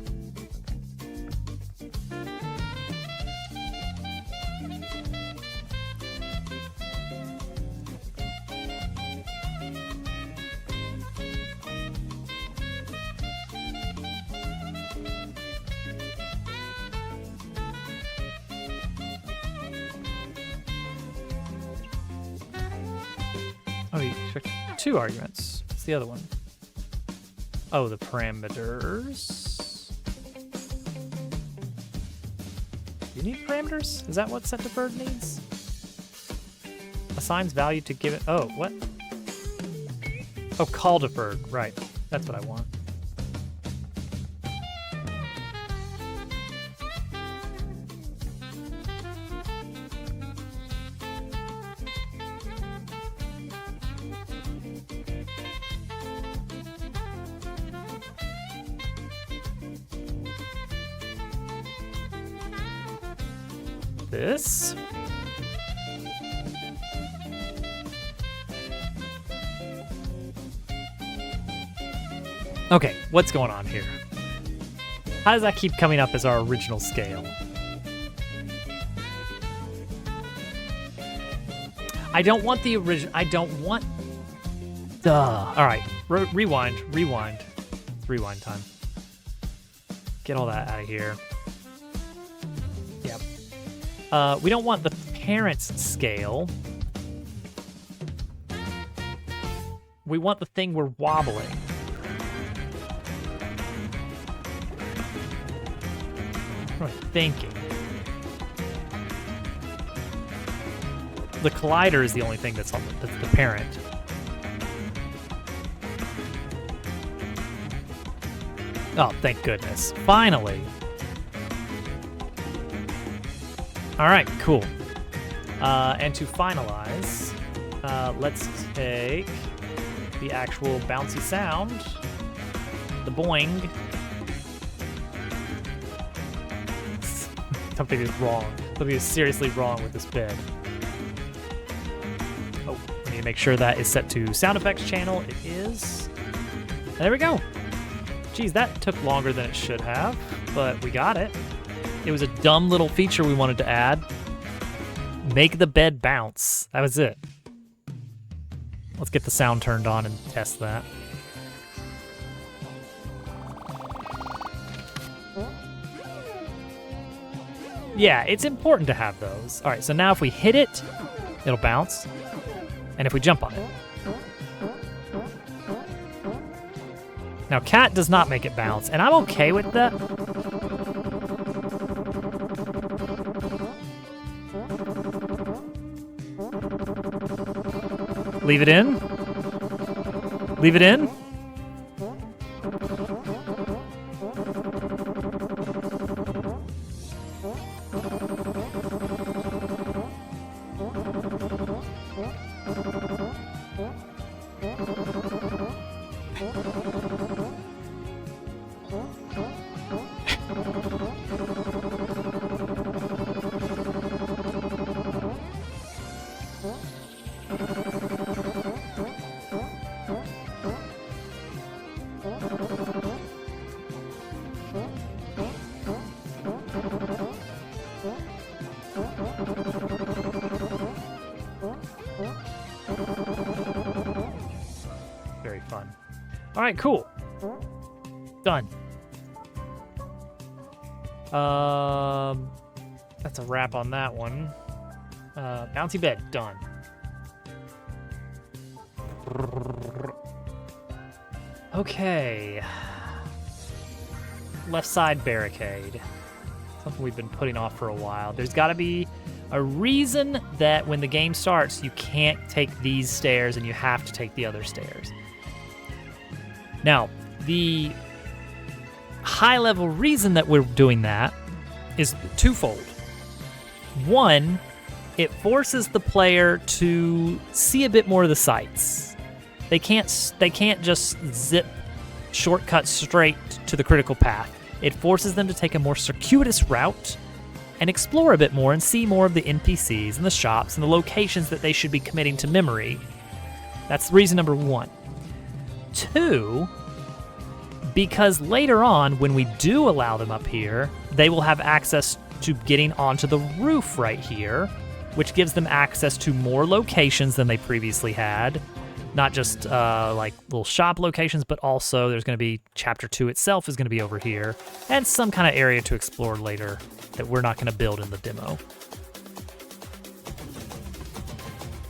Oh, you checked 2 arguments. What's the other one? Oh, the parameters. You need parameters? Is that what set deferred needs? Assigns value to give it. Oh, what? Oh, call deferred. Right. That's what I want. This. Okay, what's going on here? How does that keep coming up as our original scale? I don't want the original. I don't want. Duh. All right, rewind. It's rewind time. Get all that out of here. We don't want the parent's scale. We want the thing we're wobbling. What am I thinking? The collider is the only thing that's the parent. Oh, thank goodness. Finally. All right, cool. And to finalize, let's take the actual bouncy sound, the boing. Something is wrong. Something is seriously wrong with this bed. Oh, we need to make sure that is set to sound effects channel. It is. And there we go. Geez, that took longer than it should have, but we got it. It was a dumb little feature we wanted to add. Make the bed bounce. That was it. Let's get the sound turned on and test that. Yeah, it's important to have those. All right, so now if we hit it, it'll bounce. And if we jump on it. Now, cat does not make it bounce, and I'm okay with that. Leave it in. Leave it in. Very fun. All right, cool. Done. That's a wrap on that one. Bouncy bed, done. Okay. Left side barricade. Something we've been putting off for a while. There's got to be a reason that when the game starts, you can't take these stairs and you have to take the other stairs. Now, the high-level reason that we're doing that is twofold. One, it forces the player to see a bit more of the sights. They can't just zip shortcut straight to the critical path. It forces them to take a more circuitous route and explore a bit more and see more of the NPCs and the shops and the locations that they should be committing to memory. That's reason number one. Two, because later on, when we do allow them up here, they will have access to getting onto the roof right here, which gives them access to more locations than they previously had. Not just like little shop locations, but also there's going to be Chapter 2 itself is going to be over here, and some kind of area to explore later that we're not going to build in the demo.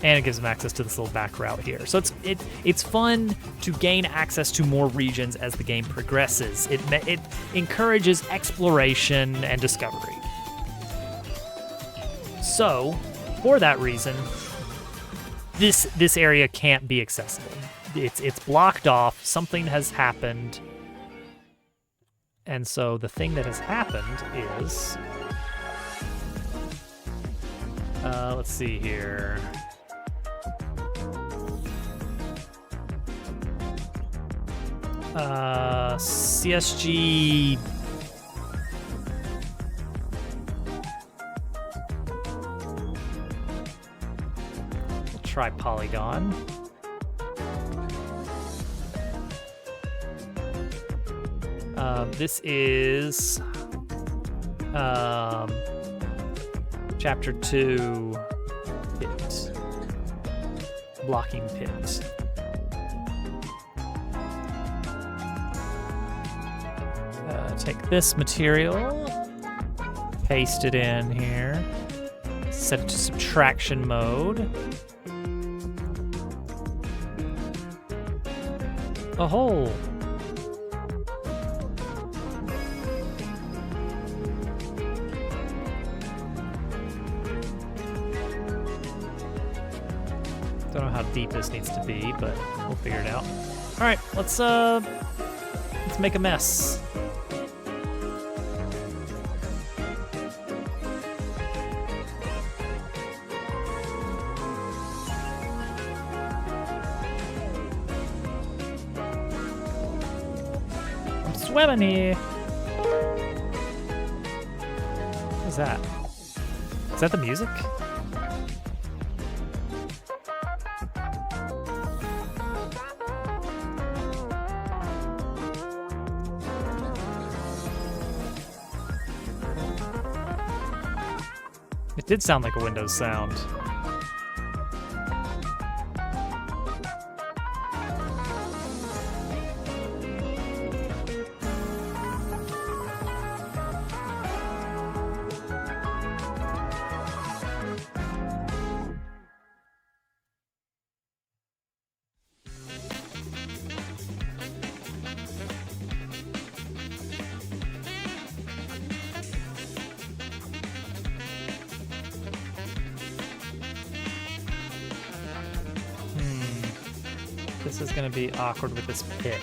And it gives them access to this little back route here. So it's fun to gain access to more regions as the game progresses. It encourages exploration and discovery. So, for that reason, this area can't be accessible. It's blocked off. Something has happened. And so the thing that has happened is, let's see here. CSG. We'll try Polygon. This is Chapter 2 pit. Blocking pit. Take this material, paste it in here, set it to subtraction mode. A hole. Don't know how deep this needs to be, but we'll figure it out. All right, let's make a mess. Swimming here. What's that? Is that the music? It did sound like a Windows sound. This is going to be awkward with this pit.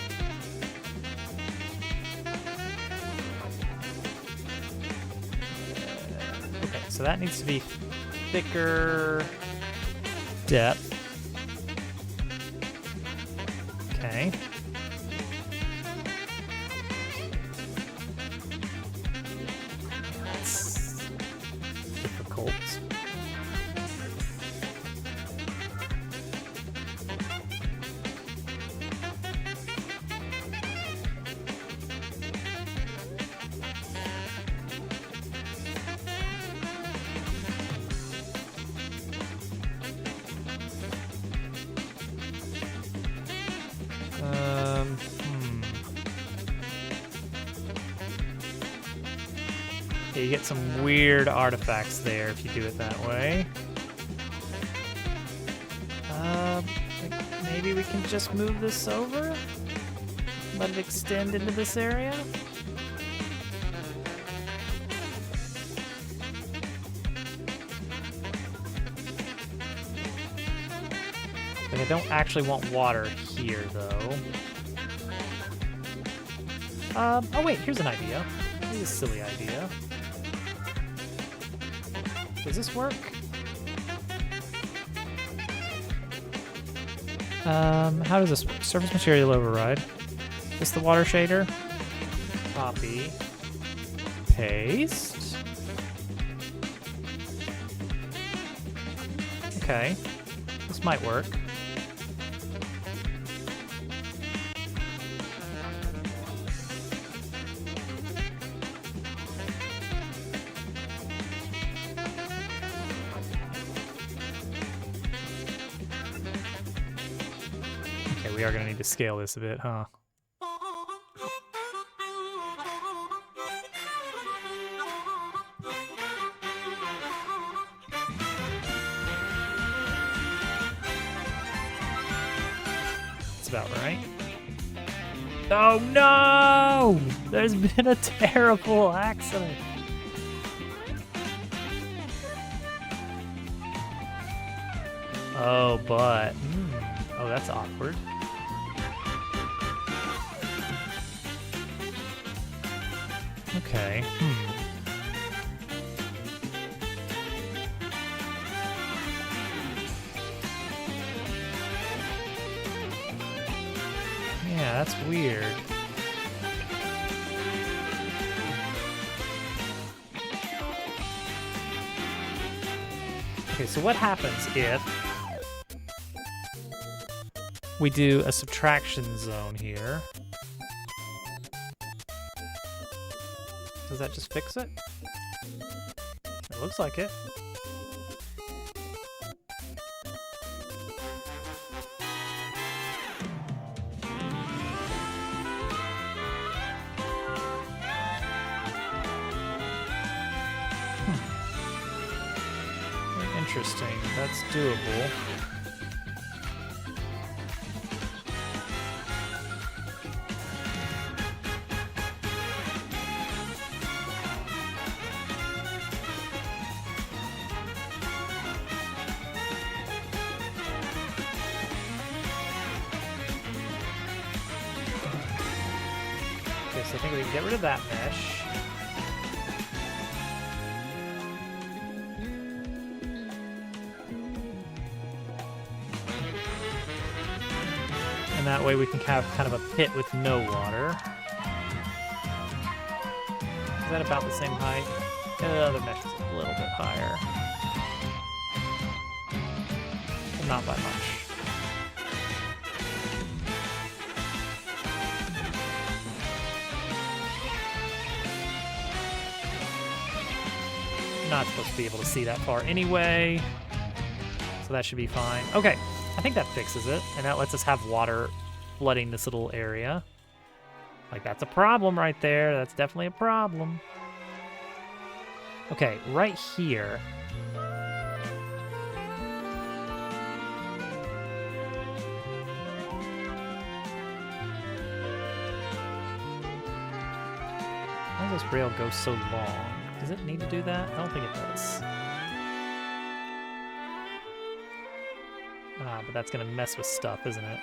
Okay, so that needs to be thicker depth. Okay. That's difficult. Yeah, you get some weird artifacts there if you do it that way. Maybe we can just move this over? Let it extend into this area? Like, I don't actually want water here, though. Oh wait, here's an idea. Here's a silly idea. Does this work? How does this work? Surface material override. Is this the water shader? Copy. Paste. Okay. This might work. We are going to need to scale this a bit, huh? That's about right. Oh no! There's been a terrible accident. Oh, but... Oh, that's awkward. Okay. Yeah, that's weird. Okay, so what happens if we do a subtraction zone here? Does that just fix it? It looks like it. Interesting. That's doable. Okay, so I think we can get rid of that mesh. And that way we can have kind of a pit with no water. Is that about the same height? Yeah, the other mesh is a little bit higher. But not by much. not supposed to be able to see that far anyway. So that should be fine. Okay, I think that fixes it. And that lets us have water flooding this little area. Like, that's a problem right there. That's definitely a problem. Okay, right here. Why does this rail go so long? Does it need to do that? I don't think it does. Ah, but that's gonna mess with stuff, isn't it?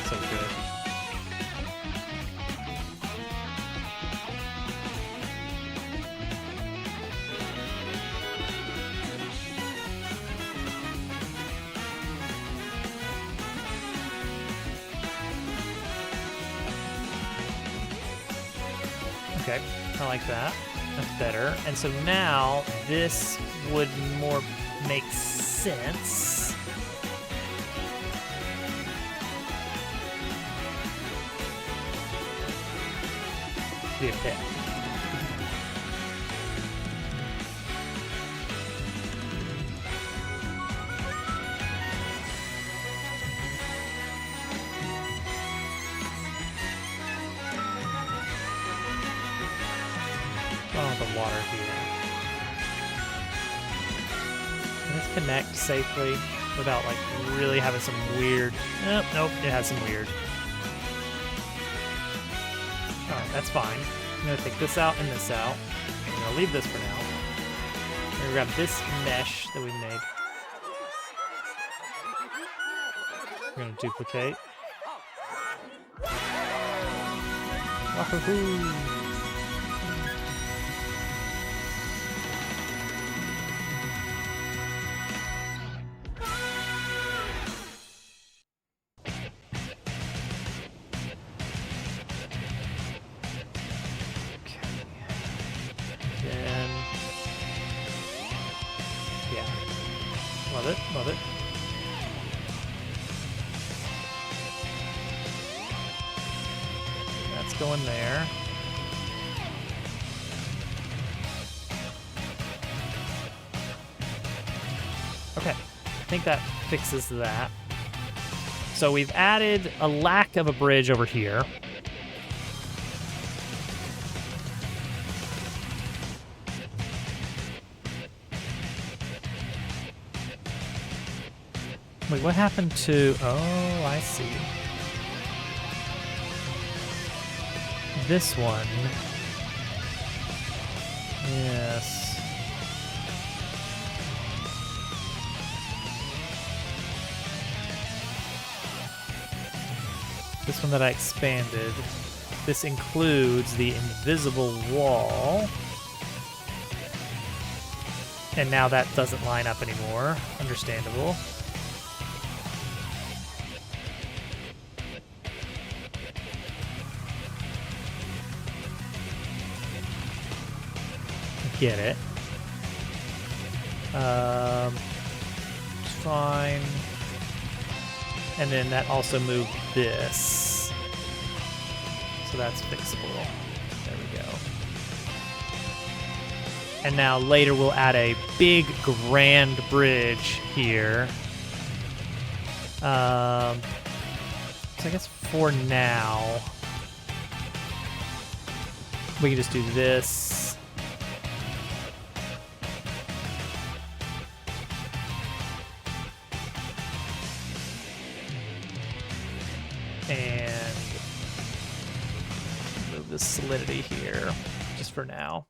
So good. Okay, I like that. That's better. And so now this would more make sense. Be a pit. Oh, the water here. Can this connect safely without like really having some weird... Nope, it has some weird. Alright, that's fine. I'm gonna take this out and this out. I'm gonna leave this for now. I'm gonna grab this mesh that we made. We're gonna duplicate. Wahoo! Love it, love it. That's going there. Okay, I think that fixes that. So we've added a lack of a bridge over here. Wait, what happened to... Oh, I see. This one. Yes. This one that I expanded. This includes the invisible wall. And now that doesn't line up anymore. Understandable. Get it. Fine. And then that also moved this. So that's fixable. There we go. And now later we'll add a big grand bridge here. So I guess for now, we can just do this. And the solidity here, just for now.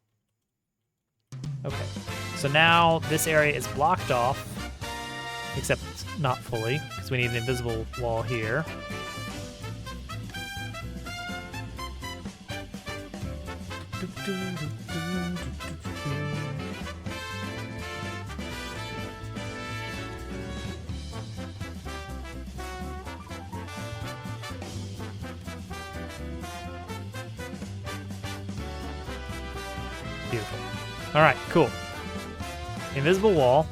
Okay, so now this area is blocked off, except not fully, because we need an invisible wall here.
Beautiful.
All right, cool. Invisible wall.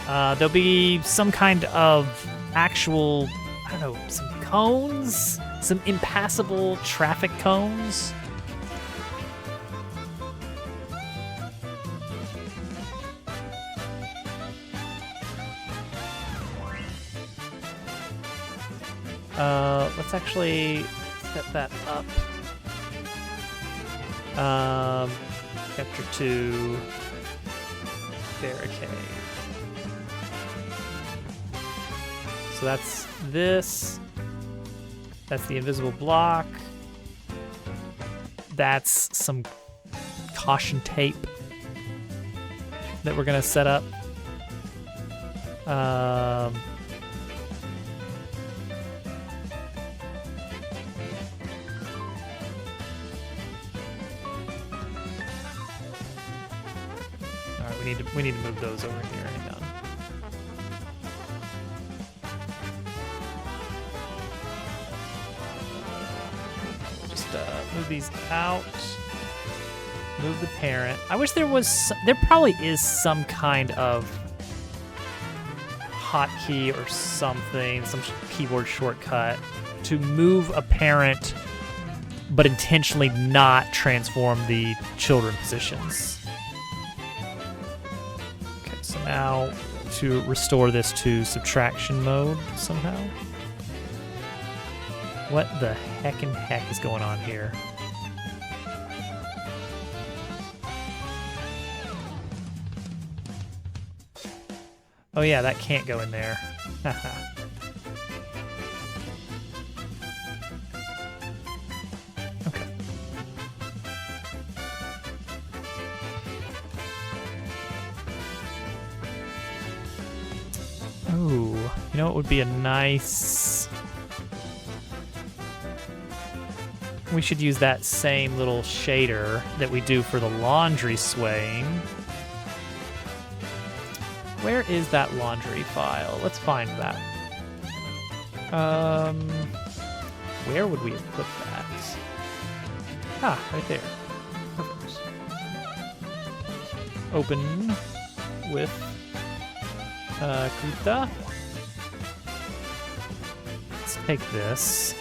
There'll be some kind of actual, I don't know, some cones? Some impassable traffic cones? Let's actually set that up. Chapter 2, barricade. So that's this. That's the invisible block. That's some caution tape that we're gonna set up. We need to move those over here. Hang on. Just move these out. Move the parent. I wish there was. There probably is some kind of hotkey or something, some keyboard shortcut to move a parent, but intentionally not transform the children positions. Now to restore this to subtraction mode somehow. What the heck is going on here? Oh yeah, that can't go in there. Haha. You know what would be a nice... We should use that same little shader that we do for the laundry swaying. Where is that laundry file? Let's find that. Where would we have put that? Ah, right there. Perfect. Open with Kuta. Let's take this.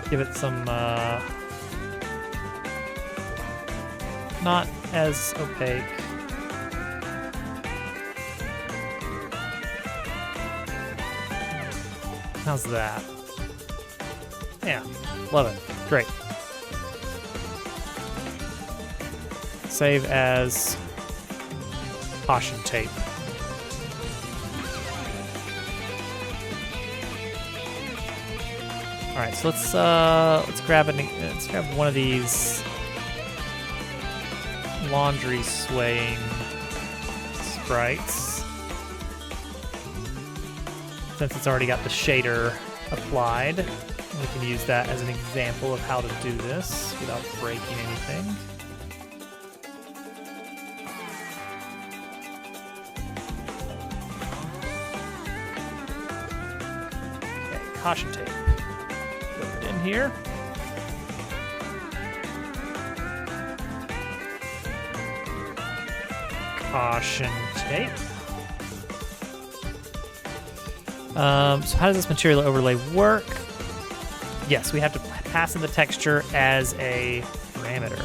Give it some, not as opaque. How's that? Yeah, love it. Great. Save as caution tape. All right, so let's grab one of these laundry swaying sprites. Since it's already got the shader applied, we can use that as an example of how to do this without breaking anything. Okay, caution tape. Here. Caution tape. So how does this material overlay work? Yes, we have to pass in the texture as a parameter.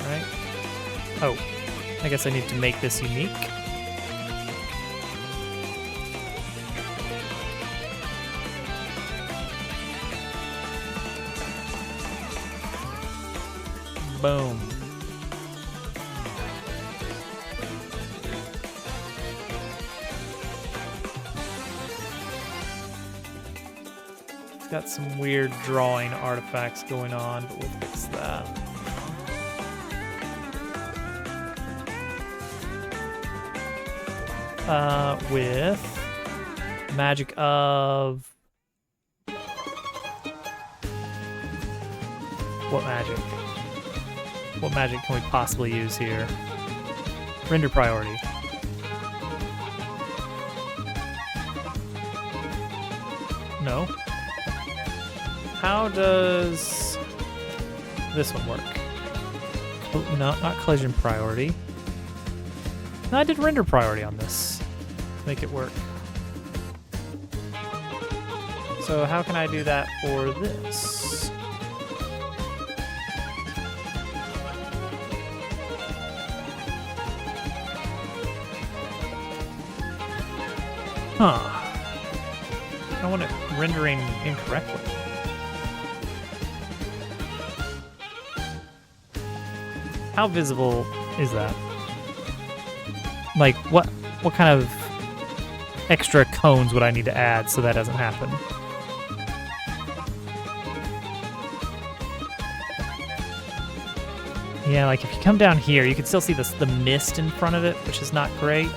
Right? Oh, I guess I need to make this unique. Boom. It's got some weird drawing artifacts going on, but we'll fix that. With magic of... What magic? What magic can we possibly use here? Render priority. No. How does this one work? Oh, no, not collision priority. No, I did render priority on this. Make it work. So how can I do that for this? Huh. I want it rendering incorrectly. How visible is that? Like, what kind of extra cones would I need to add so that doesn't happen? Yeah, like if you come down here, you can still see the mist in front of it, which is not great.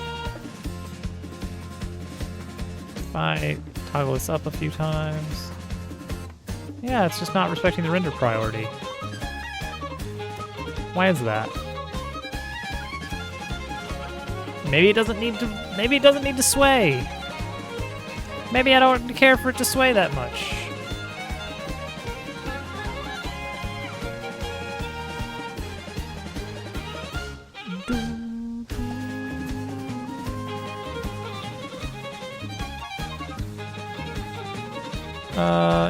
If I toggle this up a few times. Yeah, it's just not respecting the render priority. Why is that? Maybe it doesn't need to sway. Maybe I don't care for it to sway that much.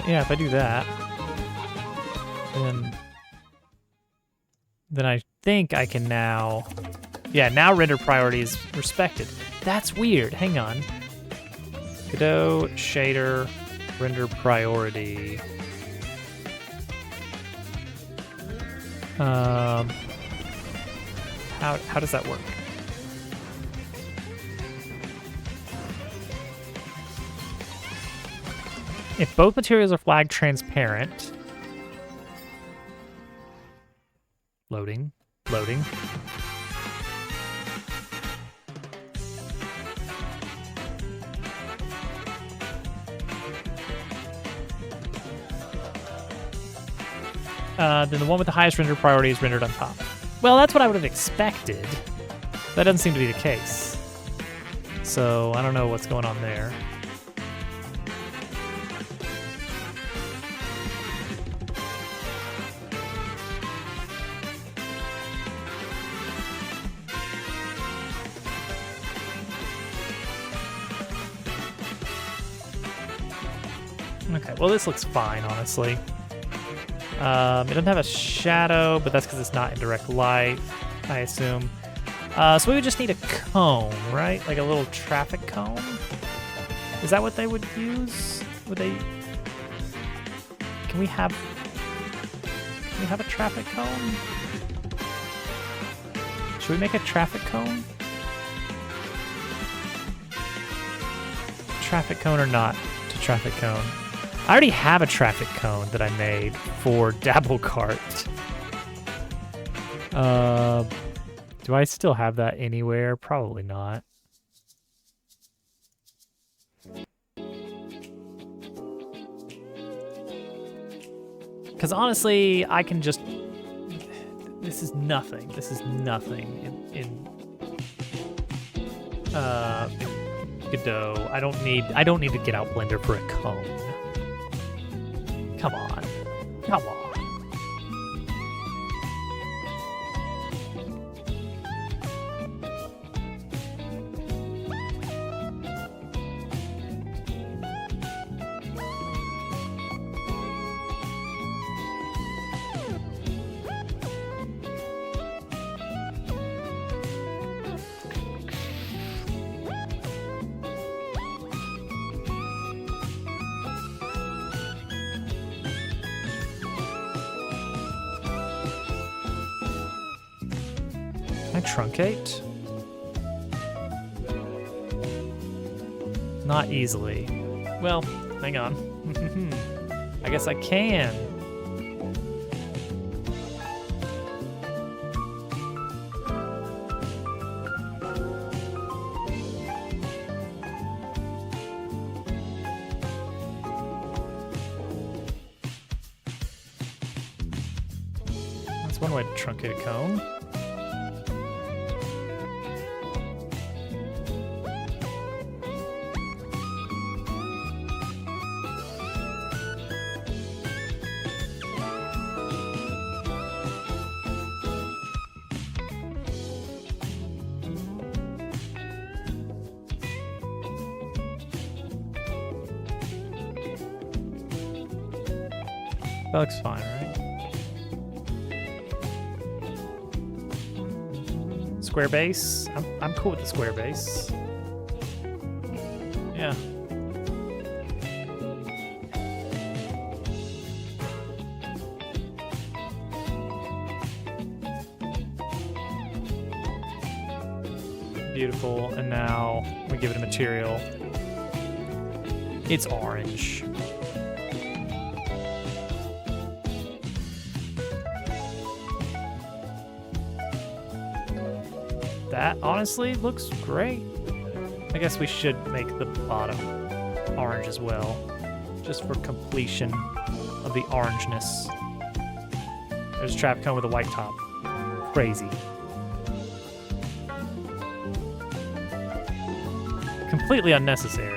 Yeah, if I do that, then I think I can now... Yeah, now render priority is respected. That's weird. Hang on. Godot, shader, render priority. How does that work? If both materials are flagged transparent, loading. Then the one with the highest render priority is rendered on top. Well, that's what I would have expected. That doesn't seem to be the case. So I don't know what's going on there. Okay, well this looks fine, honestly. It doesn't have a shadow, but that's because it's not in direct light, I assume. So we would just need a cone, right? Like a little traffic cone? Is that what they would use? Would they... Can we have a traffic cone? Should we make a traffic cone? Traffic cone or not to traffic cone? I already have a traffic cone that I made for Dabble Cart. Do I still have that anywhere? Probably not. Because honestly, I can just... This is nothing. This is nothing in Godot. I don't need to get out Blender for a cone. Come on. Come on. I truncate? Not easily. Well, hang on. I guess I can. That's one way to truncate a cone. That looks fine, right? Square base. I'm cool with the square base. Yeah. Beautiful. And now we give it a material. It's orange. That honestly looks great. I guess we should make the bottom orange as well, just for completion of the orangeness. There's a trap cone with a white top. Crazy. Completely unnecessary.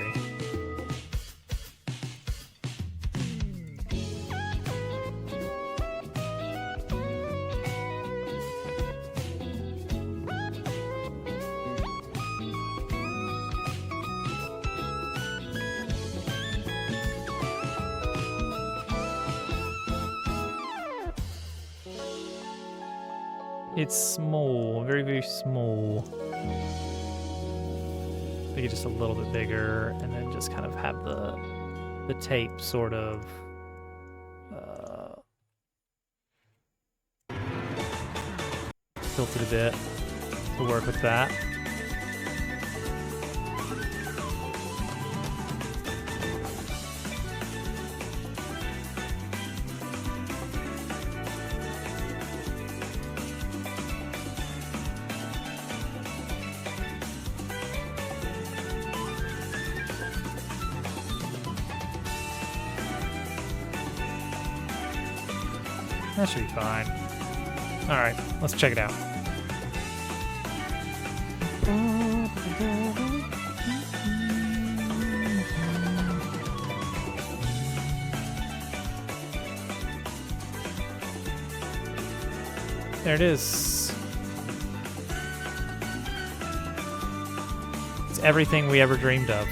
It's small, very, very small. Make it just a little bit bigger, and then just kind of have the tape sort of tilted a bit to work with that. That should be fine. All right, let's check it out. There it is. It's everything we ever dreamed of.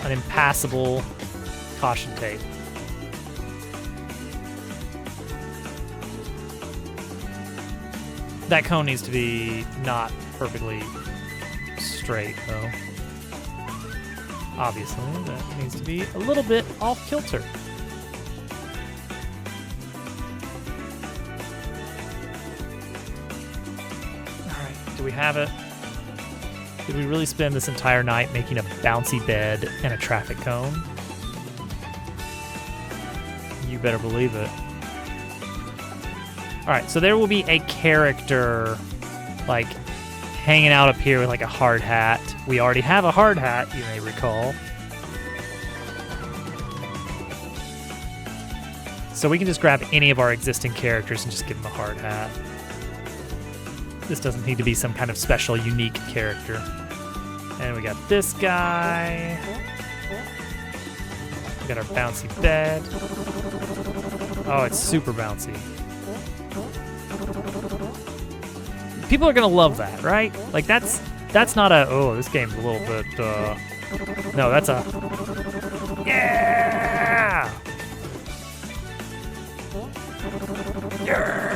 An impassable caution tape. That cone needs to be not perfectly straight, though. Obviously, that needs to be a little bit off kilter. All right, do we have it? Did we really spend this entire night making a bouncy bed and a traffic cone? You better believe it. All right, so there will be a character, like, hanging out up here with, like, a hard hat. We already have a hard hat, you may recall. So we can just grab any of our existing characters and just give them a hard hat. This doesn't need to be some kind of special, unique character. And we got this guy. We got our bouncy bed. Oh, it's super bouncy. People are gonna love that, right? Like that's not a, oh, this game's a little bit, no, that's a, yeah! Yeah!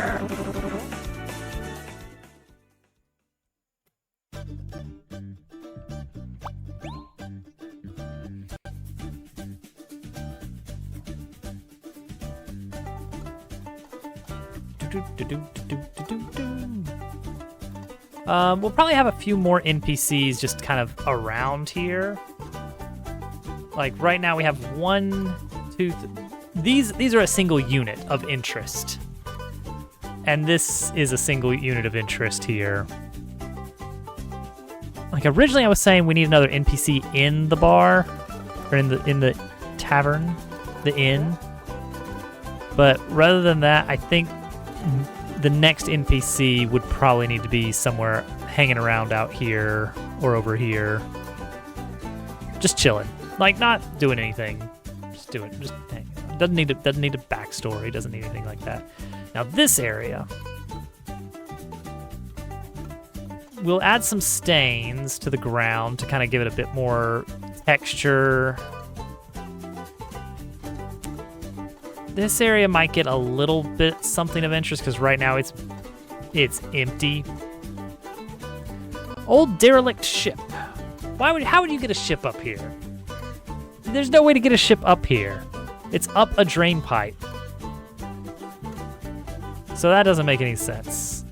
We'll probably have a few more NPCs just kind of around here. Like right now we have 1, 2, these are a single unit of interest. And this is a single unit of interest here. Like originally I was saying we need another NPC in the bar, or in the tavern, the inn. But rather than that, I think the next NPC would probably need to be somewhere hanging around out here or over here. Just chilling. Like not doing anything. Just hanging around. Doesn't need a backstory, doesn't need anything like that. Now this area, we'll add some stains to the ground to kind of give it a bit more texture. This area might get a little bit something of interest because right now it's empty. Old derelict ship. How would you get a ship up here? There's no way to get a ship up here. It's up a drain pipe. So that doesn't make any sense.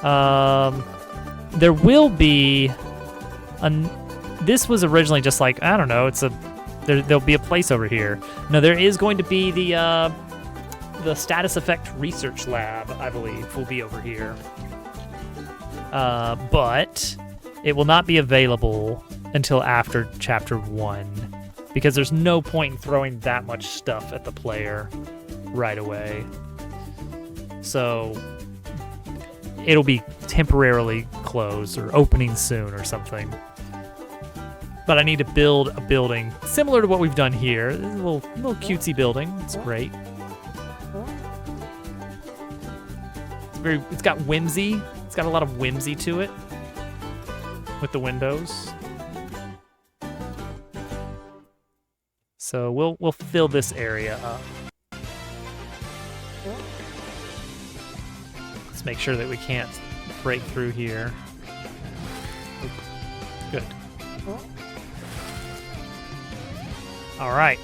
There will be this was originally just like, I don't know, there'll be a place over here. No, there is going to be the status effect research lab, I believe, will be over here. But it will not be available until after chapter 1 because there's no point in throwing that much stuff at the player right away. So it'll be temporarily closed or opening soon or something. But I need to build a building similar to what we've done here. This is a little cutesy building. It's great. It's got whimsy. It's got a lot of whimsy to it with the windows. So we'll fill this area up. Let's make sure that we can't break through here. Good. All right,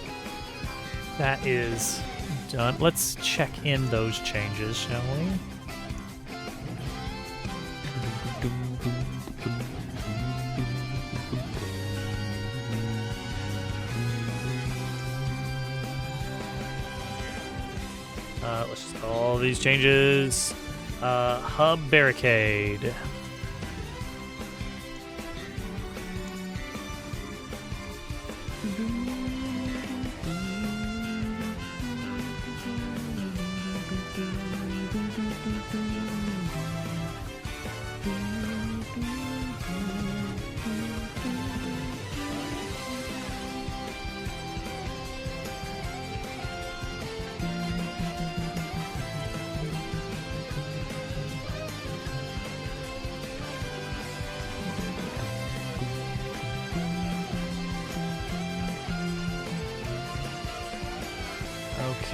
that is done. Let's check in those changes, shall we? Let's just call all these changes. Hub barricade.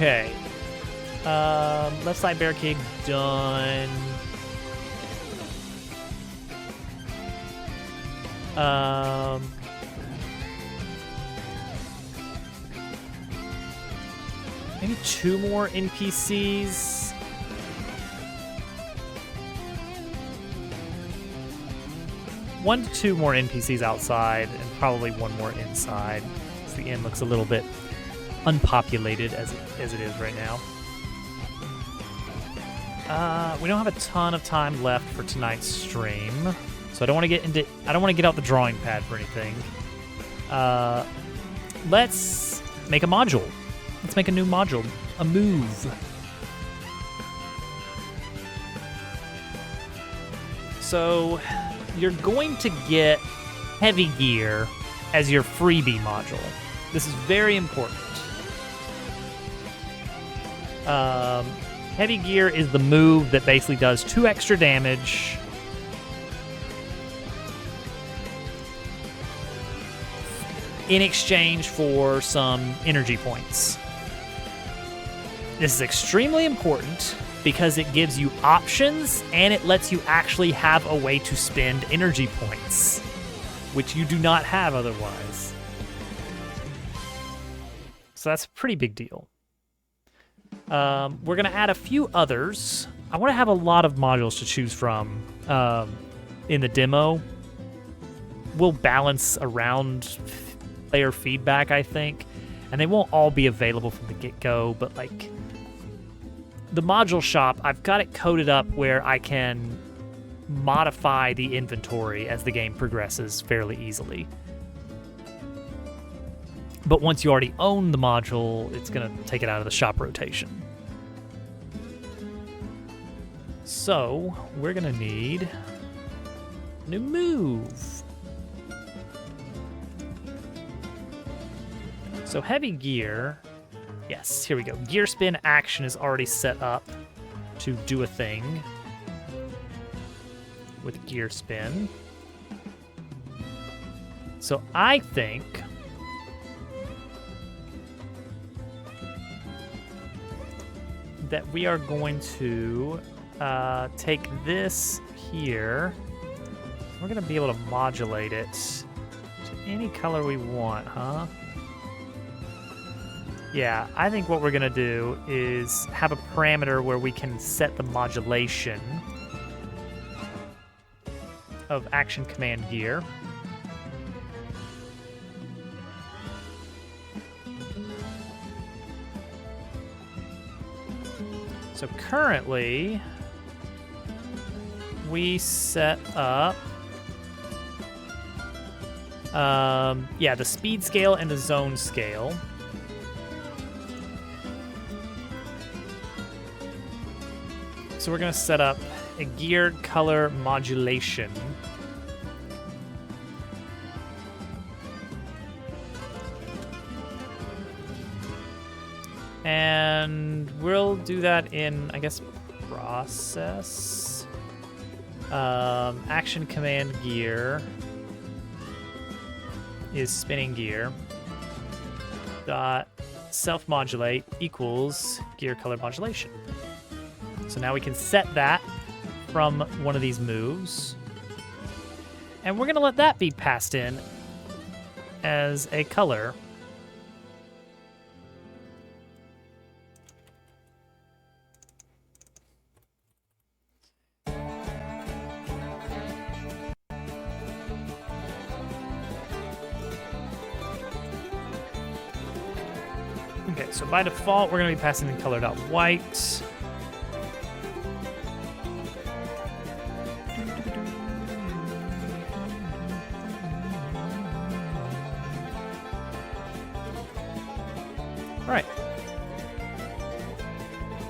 Okay. Left side barricade done. Maybe 2 more NPCs. One to 2 more NPCs outside, and probably 1 more inside. So the inn looks a little bit unpopulated as it is right now. We don't have a ton of time left for tonight's stream, so I don't want to get out the drawing pad for anything. Let's make a module. Let's make a new module, a move. So you're going to get heavy gear as your freebie module. This is very important. Heavy gear is the move that basically does 2 extra damage in exchange for some energy points. This is extremely important because it gives you options and it lets you actually have a way to spend energy points, which you do not have otherwise. So that's a pretty big deal. We're going to add a few others. I want to have a lot of modules to choose from in the demo. We'll balance around player feedback, I think. And they won't all be available from the get-go, but like the module shop, I've got it coded up where I can modify the inventory as the game progresses fairly easily. But once you already own the module, it's going to take it out of the shop rotation. So we're going to need a new move. So heavy gear, yes, here we go. Gear spin action is already set up to do a thing with gear spin. So I think that we are going to take this here. We're going to be able to modulate it to any color we want, huh? Yeah, I think what we're going to do is have a parameter where we can set the modulation of action command gear. So currently, we set up, yeah, the speed scale and the zone scale. So we're going to set up a geared color modulation. And we'll do that in, I guess, process. Action command gear is spinning gear. Dot self-modulate equals gear color modulation. So now we can set that from one of these moves. And we're going to let that be passed in as a color. Okay, so by default, we're going to be passing in color.white. All right.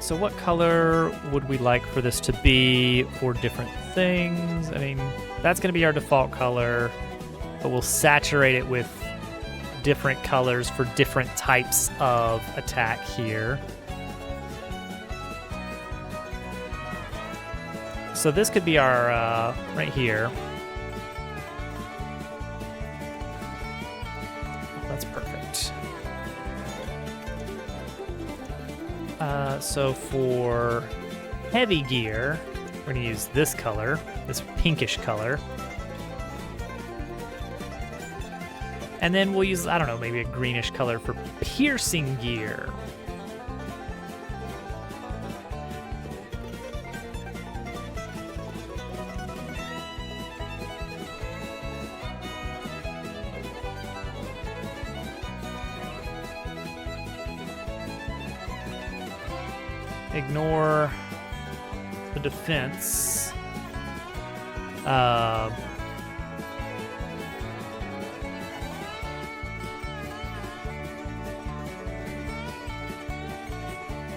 So what color would we like for this to be for different things? I mean, that's going to be our default color, but we'll saturate it with different colors for different types of attack here. So this could be our, right here. That's perfect. So for heavy gear, we're going to use this color, this pinkish color. And then we'll use, I don't know, maybe a greenish color for piercing gear. Ignore the defense.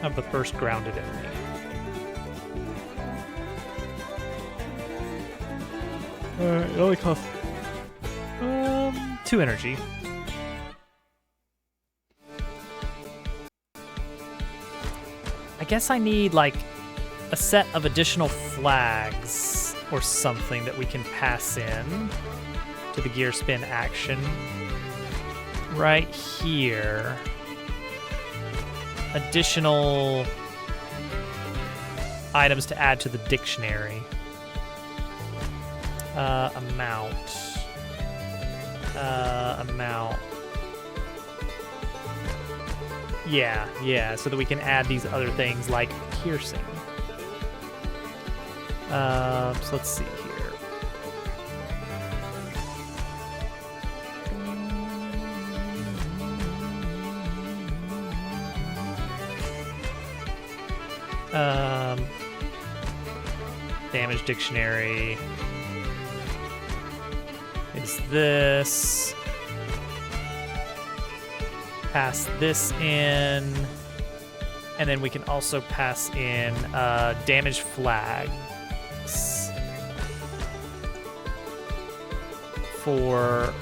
Of the first grounded enemy. It only costs 2 energy. I guess I need like a set of additional flags or something that we can pass in to the gear spin action right here. Additional items to add to the dictionary. Amount. Yeah, so that we can add these other things like piercing. So let's see here. Damage dictionary is this. Pass this in, and then we can also pass in damage flags for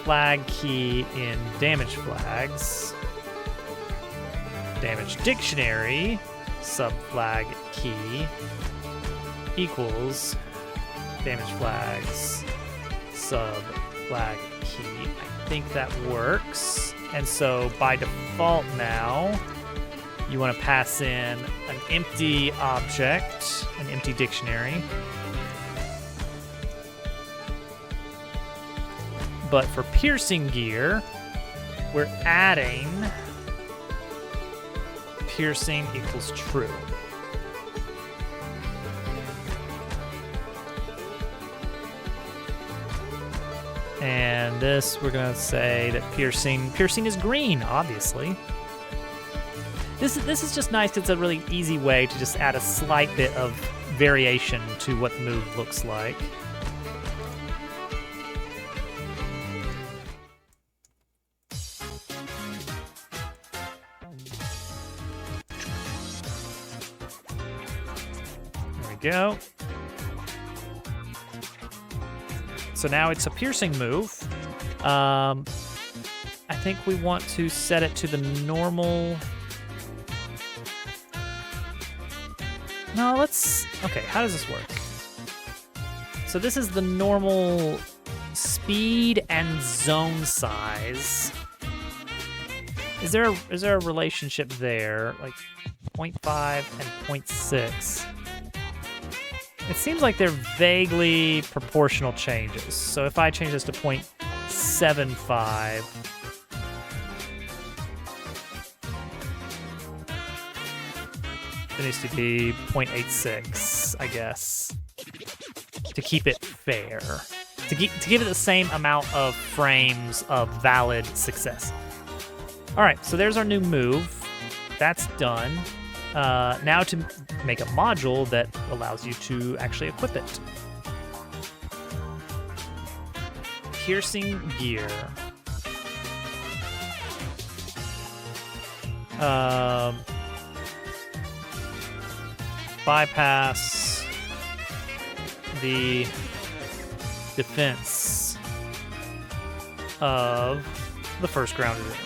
flag key in damage flags. Damage dictionary sub flag key equals damage flags sub flag key. I think that works. And so by default now, you want to pass in an empty object, an empty dictionary. But for piercing gear, we're adding piercing equals true. And this, we're gonna say that piercing is green, obviously. This is just nice. It's a really easy way to just add a slight bit of variation to what the move looks like. There we go. So now it's a piercing move. I think we want to set it to the normal. No, let's. Okay, how does this work? So this is the normal speed and zone size. Is there a relationship there, like 0.5 and 0.6? It seems like they're vaguely proportional changes. So if I change this to 0.75, it needs to be 0.86, I guess, to keep it fair. To give it the same amount of frames of valid success. All right, so there's our new move. That's done. Now to make a module that allows you to actually equip it. Piercing gear. Bypass the defense of the first grounded enemy.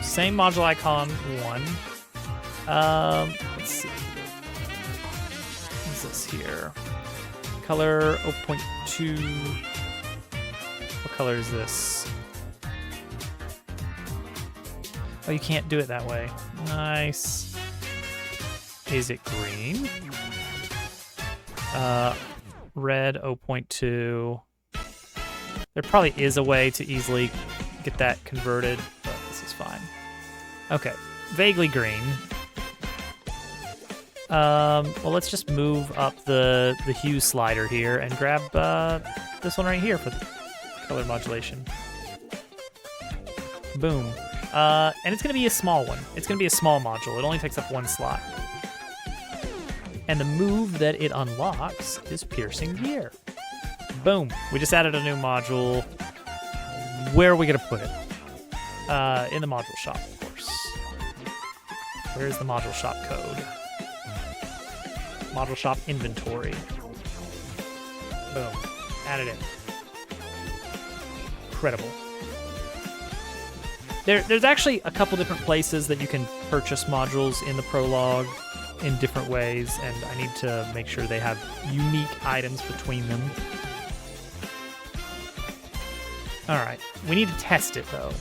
Same module icon 1. Let's see. What's this here? Color 0.2. What color is this? Oh, you can't do it that way. Nice. Is it green? Red 0.2. There probably is a way to easily get that converted, but this is fine. Okay, vaguely green. Well, let's just move up the hue slider here and grab this one right here for the color modulation. Boom. And it's going to be a small one. It's going to be a small module. It only takes up one slot. And the move that it unlocks is Piercing Gear. Boom. We just added a new module. Where are we going to put it? In the module shop, of course. Where's the module shop code? Module shop inventory. Boom. Added in. Incredible. There's actually a couple different places that you can purchase modules in the prologue in different ways, and I need to make sure they have unique items between them. All right, we need to test it though.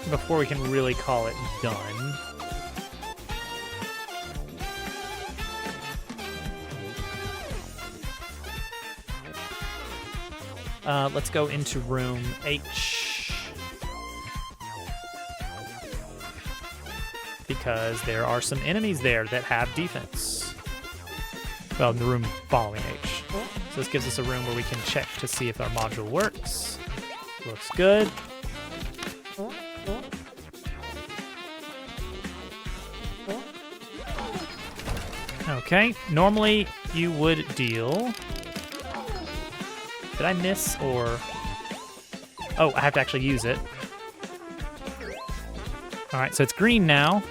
before we can really call it done. Let's go into room H. Because there are some enemies there that have defense. Well, in the room following H. So this gives us a room where we can check to see if our module works. Looks good. Okay, normally you would deal... Did I miss or... Oh, I have to actually use it. All right, so it's green now.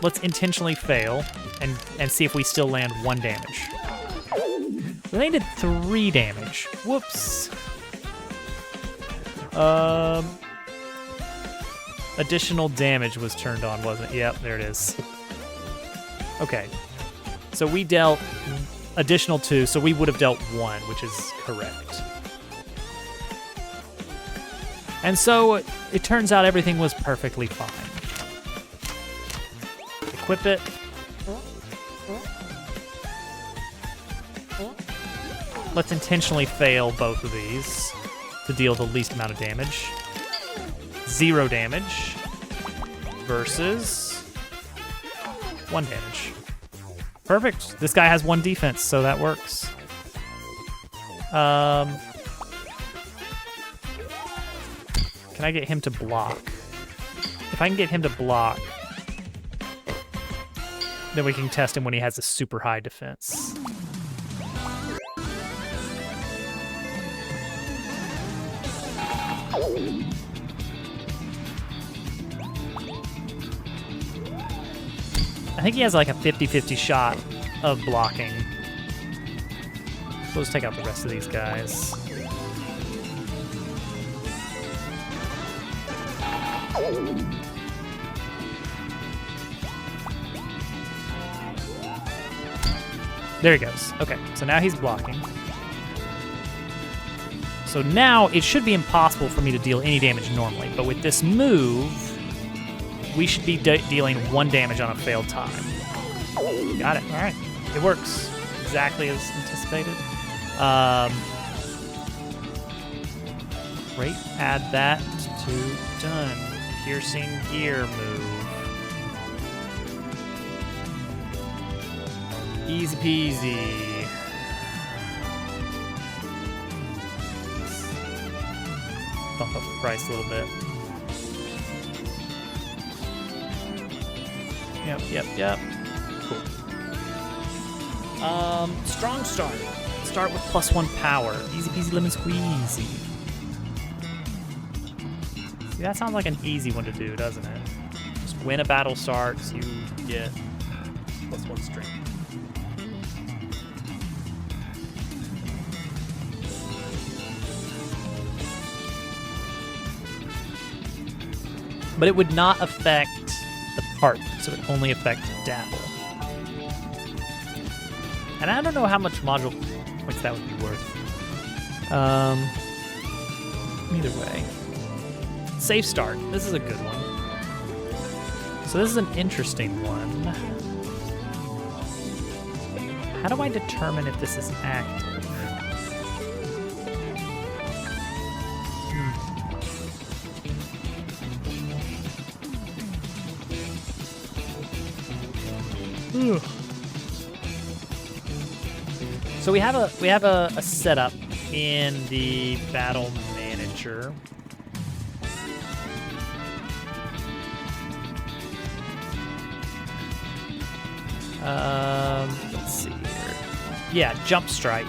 Let's intentionally fail and see if we still land 1 damage. We landed 3 damage. Whoops. Additional damage was turned on, wasn't it? Yep, there it is. Okay. So we dealt additional 2, so we would have dealt 1, which is correct. And so it turns out everything was perfectly fine. Equip it. Let's intentionally fail both of these to deal the least amount of damage. 0 damage versus 1 damage. Perfect. This guy has 1 defense, so that works. Can I get him to block? If I can get him to block, then we can test him when he has a super high defense. I think he has like a 50-50 shot of blocking. So let's take out the rest of these guys. There he goes. Okay, so now he's blocking. So now it should be impossible for me to deal any damage normally, but with this move, we should be dealing 1 damage on a failed time. Got it. All right. It works exactly as anticipated. Great. Add that to done. Piercing gear move. Easy peasy. Bump up the price a little bit. Yep. Cool. Strong start. Start with +1 power. Easy peasy lemon squeezy. See, that sounds like an easy one to do, doesn't it? Just when a battle starts, you get +1 strength. But it would not affect the part, so it would only affect Dabble. And I don't know how much module points that would be worth. Either way. Safe start. This is a good one. So this is an interesting one. How do I determine if this is active? So we have a setup in the battle manager. Let's see here. Yeah, jump strike.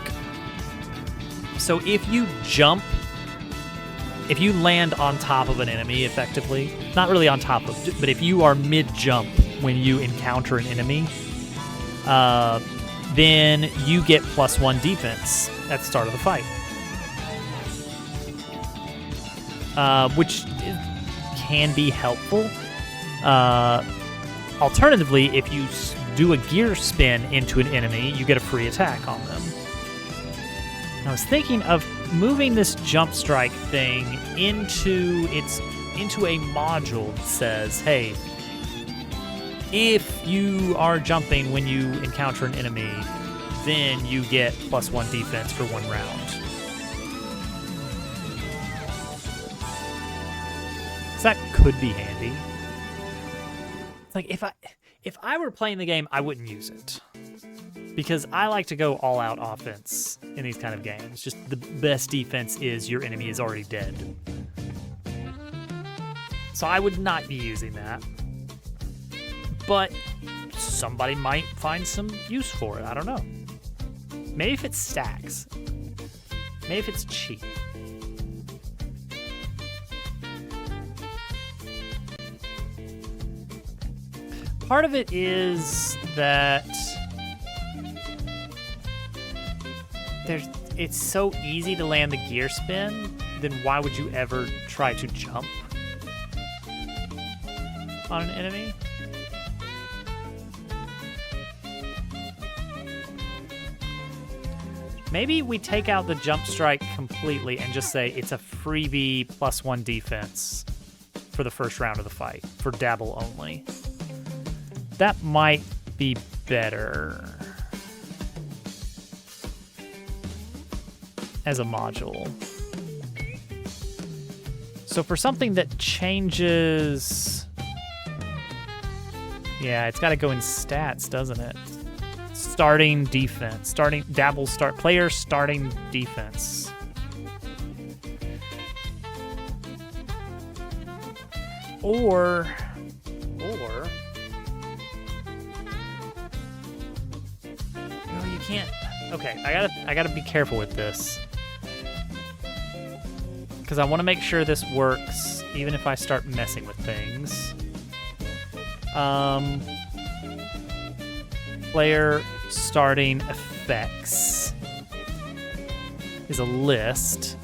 So if you land on top of an enemy effectively, not really on top of, but if you are mid-jump when you encounter an enemy, then you get +1 defense at the start of the fight. Which can be helpful. Alternatively, if you do a gear spin into an enemy, you get a free attack on them. I was thinking of moving this jump strike thing into its into a module that says, hey, if you are jumping when you encounter an enemy, then you get +1 defense for 1 round. So that could be handy. Like if I were playing the game, I wouldn't use it. Because I like to go all out offense in these kind of games. Just the best defense is your enemy is already dead. So I would not be using that. But somebody might find some use for it. I don't know. Maybe if it stacks. Maybe if it's cheap. Part of it is that it's so easy to land the gear spin, then why would you ever try to jump on an enemy? Maybe we take out the jump strike completely and just say it's a freebie +1 defense for the first round of the fight, for dabble only. That might be better as a module. So for something that changes... Yeah, it's got to go in stats, doesn't it? Starting defense. Player starting defense. Or... No, you can't... Okay, I gotta be careful with this. Because I want to make sure this works, even if I start messing with things. Player starting effects is a list.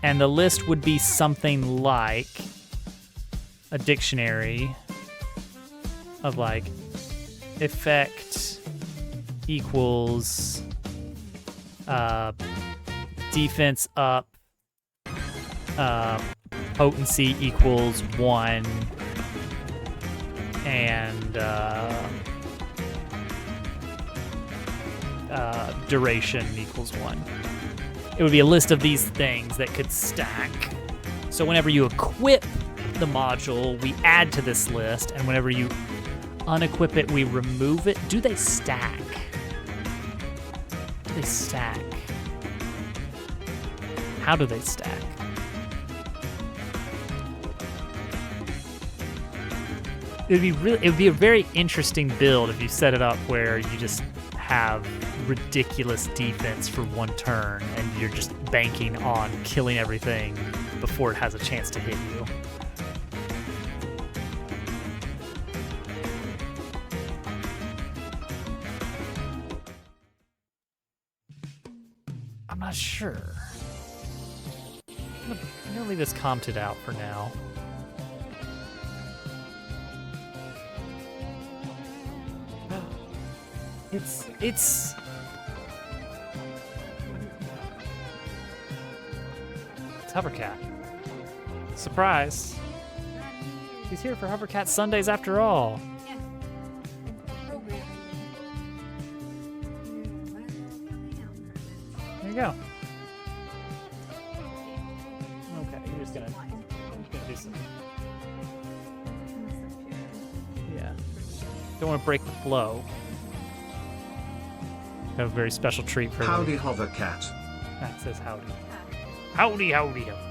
And the list would be something like a dictionary of like effect equals defense up, potency equals 1, and duration equals 1. It would be a list of these things that could stack. So whenever you equip the module, we add to this list, and whenever you unequip it, we remove it. Do they stack? Do they stack? How do they stack? It would be a very interesting build if you set it up where you just have ridiculous defense for 1 turn and you're just banking on killing everything before it has a chance to hit you. I'm not sure. I'm gonna leave this commented out for now. It's Hovercat. Surprise. He's here for Hovercat Sundays after all. There you go. Okay, you're just gonna do some. Yeah. Don't want to break the flow. Have a very special treat for
Howdy, Hovercat.
That says howdy. Howdy, howdy, howdy.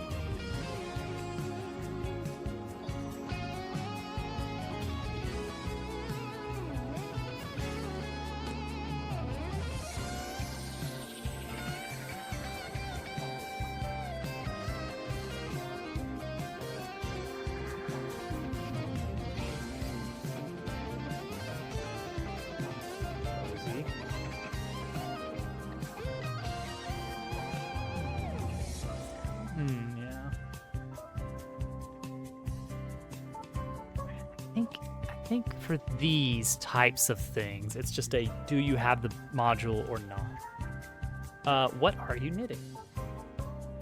I think for these types of things, it's just a do you have the module or not? What are you knitting?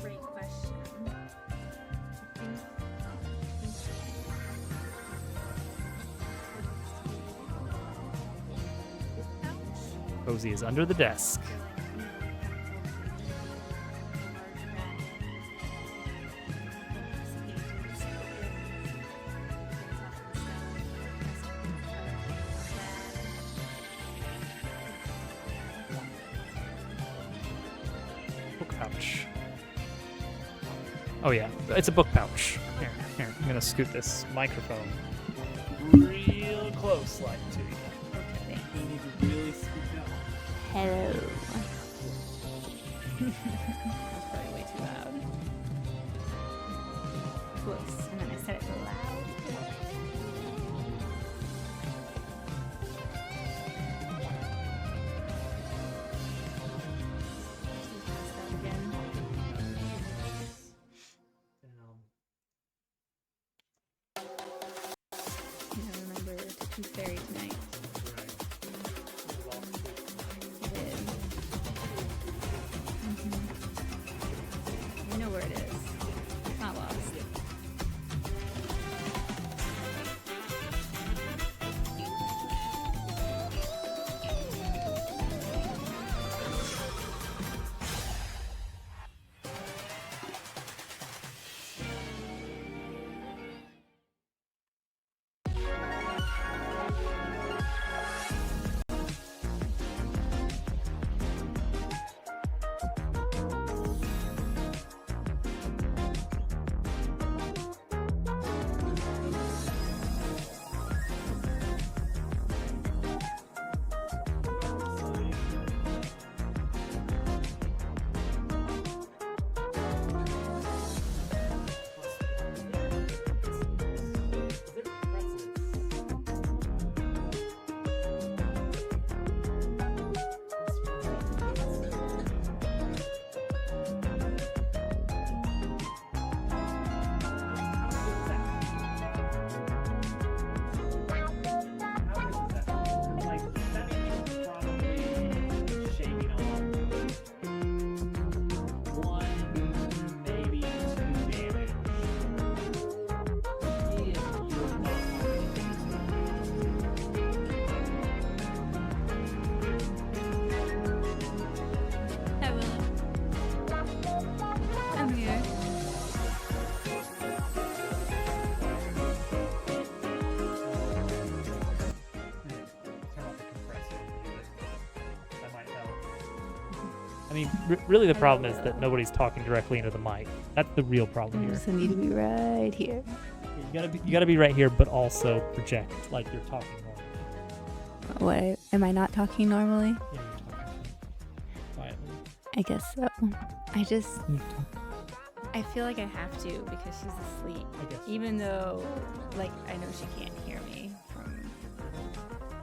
Great question. I think
Rosie is under the desk. Book pouch. Oh yeah, it's a book pouch. Here, I'm gonna scoot this microphone real close, like to you.
Okay.
You need to really speak up.
Hello. That's probably way too loud. Close. And then I said it loud. Again. I remember Tooth Fairy tonight. I did. I know where it is. It's not lost. Hi, Willow. I'm here.
That might help. I mean, really the problem is that nobody's talking directly into the mic. That's the real problem
I
here.
just need to be right here.
You gotta be right here, but also project like you're talking normally.
What? Am I not talking normally?
Yeah, you're talking quietly.
I guess so. I feel like I have to because she's asleep.
I guess.
Even though, like, I know she can't hear me from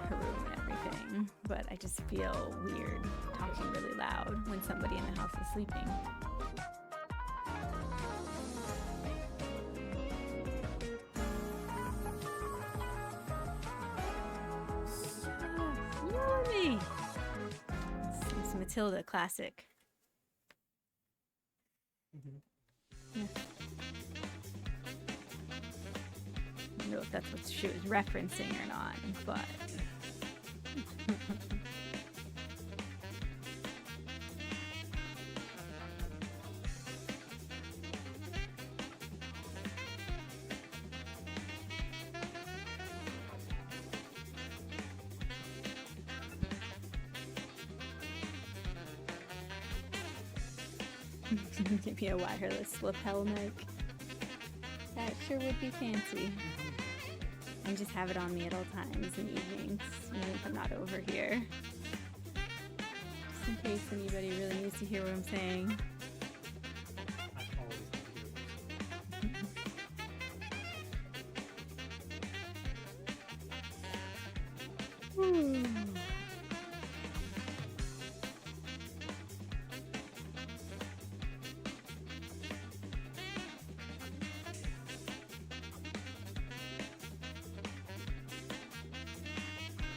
her room and everything, but I just feel weird talking really loud when somebody in the house is sleeping. Yummy! It's Matilda classic. Yeah. I don't know if that's what she was referencing or not, but maybe a wireless lapel mic. That sure would be fancy. And just have it on me at all times in evenings, even if I'm not over here. Just in case anybody really needs to hear what I'm saying. Ooh.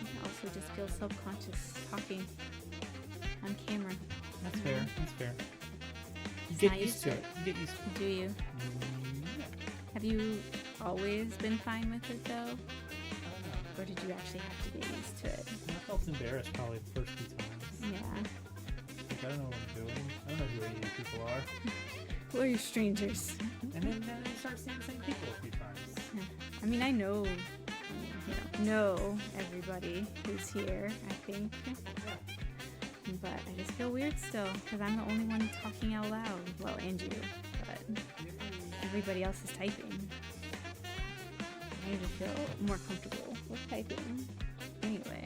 I also just feel self-conscious talking on camera.
That's fair. That's fair. You
Just
get
not
used to it. You get used to it.
Do you?
Yeah.
Have you always been fine with it though?
I don't know.
Or did you actually have to get used to it?
I felt embarrassed probably the first few times.
Yeah.
Like, I don't know what I'm doing. I don't know who any of you people are.
Who are you strangers?
And then you start seeing the same people a few times.
I mean, I know, know everybody who's here, I think. But I just feel weird still, because I'm the only one talking out loud. Well, and you, but everybody else is typing. I need to feel more comfortable with typing. Anyway.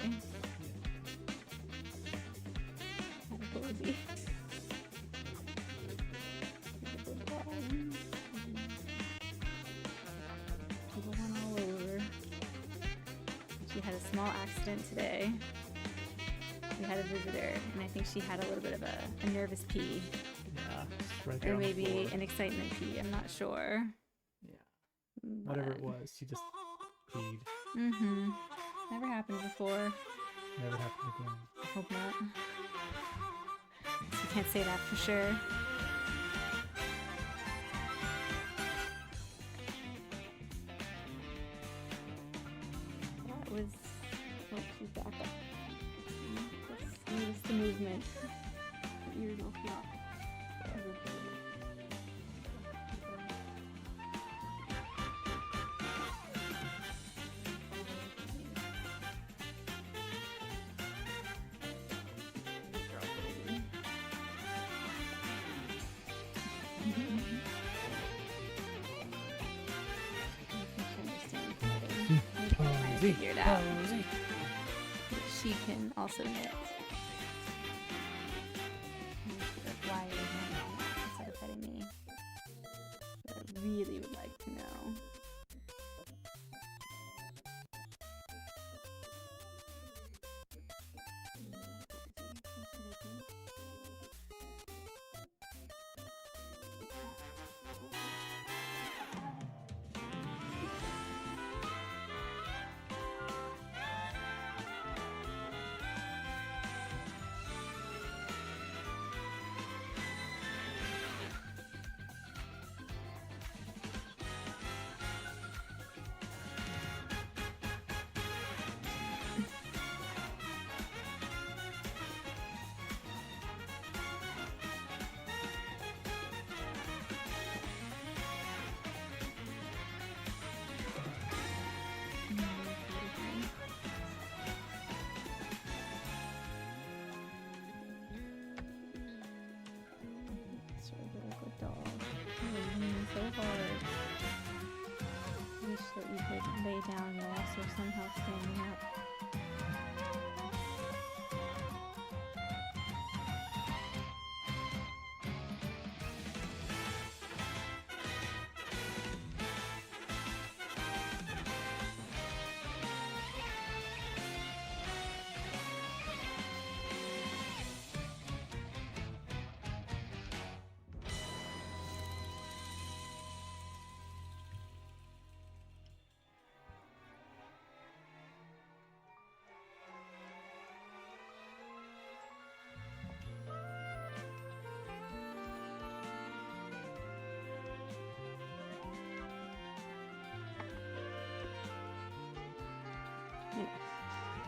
Kind of cozy. People went all over. She had a small accident today. We had a visitor, and I think she had a little bit of a nervous pee.
Yeah, just right there
Or
on the
maybe
floor.
an excitement pee, I'm not sure.
Yeah, whatever it
But-
was, she just peed.
Mm-hmm. Never happened before.
Never happened again.
I hope not. So you can't say that for sure. That was... Oh, she's back up. Notice the movement. The ears all flop. Figured out that she can also knit. Why is that instead of petting me? But I really would like to know. So hard. Wish that you could lay down while also somehow standing up.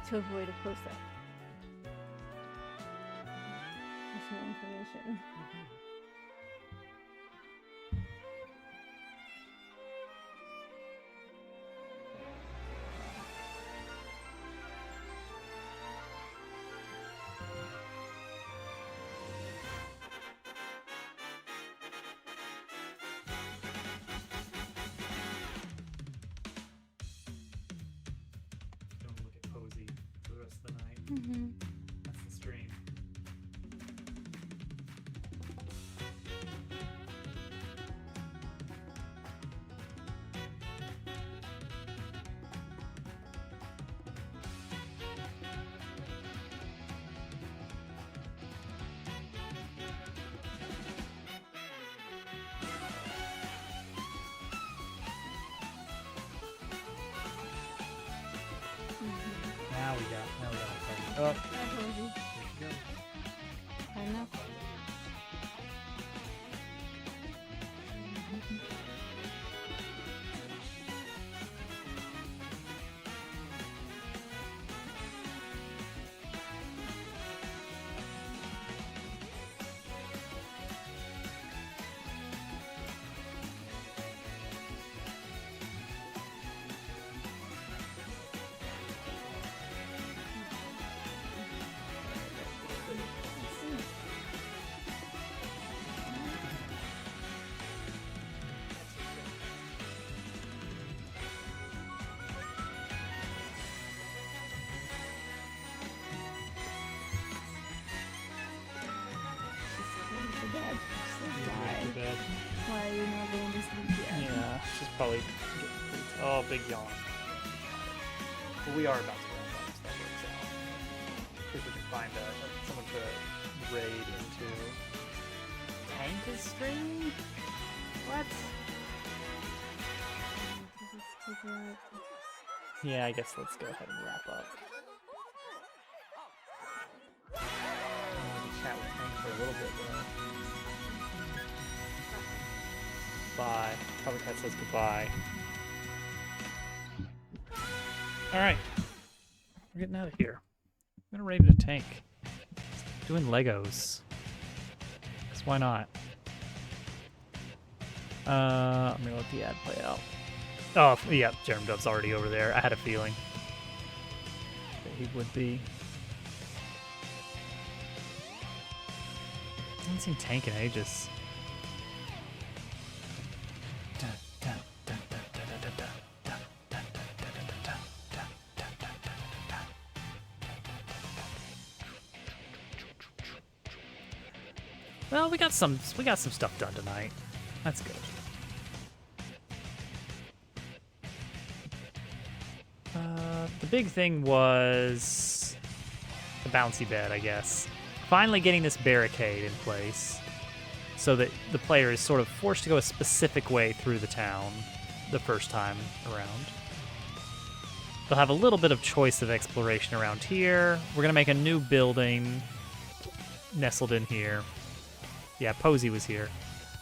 To avoid a close-up. Personal information.
Don't look at Posey for the rest of the night.
Mm-hmm.
That's the stream. Now we got a party. Oh,
I told you.
here she goes.
I know.
probably get pretty oh, big yawn. But we are about to wrap up, so that works out. See if we can find someone to raid into. Tank is streaming? What? Yeah, I guess let's go ahead and wrap up. Chat with Tank for a little bit though. Bye. Cover Cat says goodbye. Alright. We're getting out of here. I'm gonna raid a tank. Doing Legos. Because why not? I'm gonna let the ad play out. Oh, yeah, Jerem Dove's already over there. I had a feeling that he would be. I haven't seen Tank in ages. Well, we got some stuff done tonight. That's good. The big thing was the bouncy bed, I guess. Finally getting this barricade in place so that the player is sort of forced to go a specific way through the town the first time around. They'll have a little bit of choice of exploration around here. We're going to make a new building nestled in here. Yeah, Posey was here.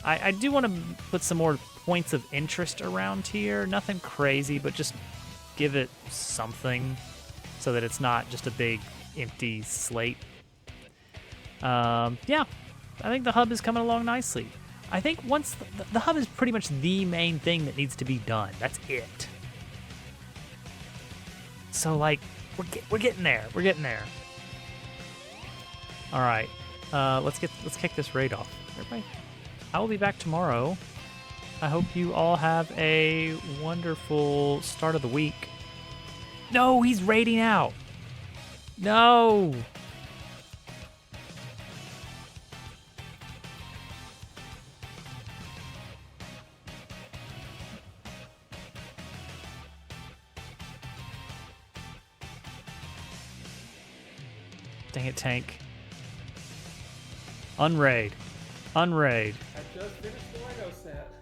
I do want to put some more points of interest around here. Nothing crazy, but just give it something so that it's not just a big empty slate. Yeah, I think the hub is coming along nicely. I think once the hub is pretty much the main thing that needs to be done. That's it. So like we're getting there. We're getting there. All right, let's kick this raid off. Everybody, I will be back tomorrow. I hope you all have a wonderful start of the week. No, he's raiding out. No. Dang it, Tank. Unraid. Unraid.
I just finished the Lego set.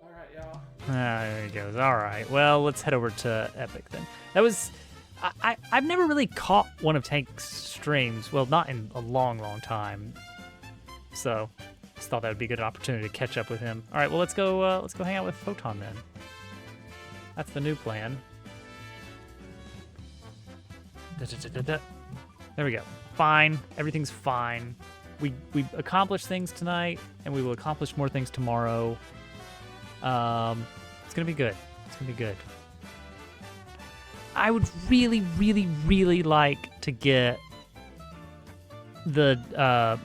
Alright, y'all.
There he goes. All right. Well, let's head over to Epic then. That was... I've never really caught one of Tank's streams. Well, not in a long, long time. So, just thought that would be a good opportunity to catch up with him. All right. Well, let's go hang out with Photon then. That's the new plan. There we go. Fine. Everything's fine. We accomplished things tonight, and we will accomplish more things tomorrow. It's gonna be good. It's gonna be good. I would really, really, really like to get the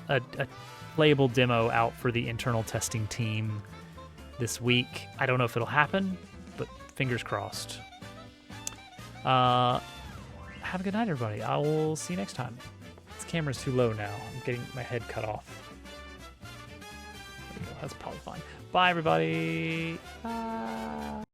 a playable demo out for the internal testing team this week. I don't know if it'll happen, but fingers crossed. Have a good night, everybody. I will see you next time. This camera's too low now. I'm getting my head cut off. There we go. That's probably fine. Bye, everybody. Bye.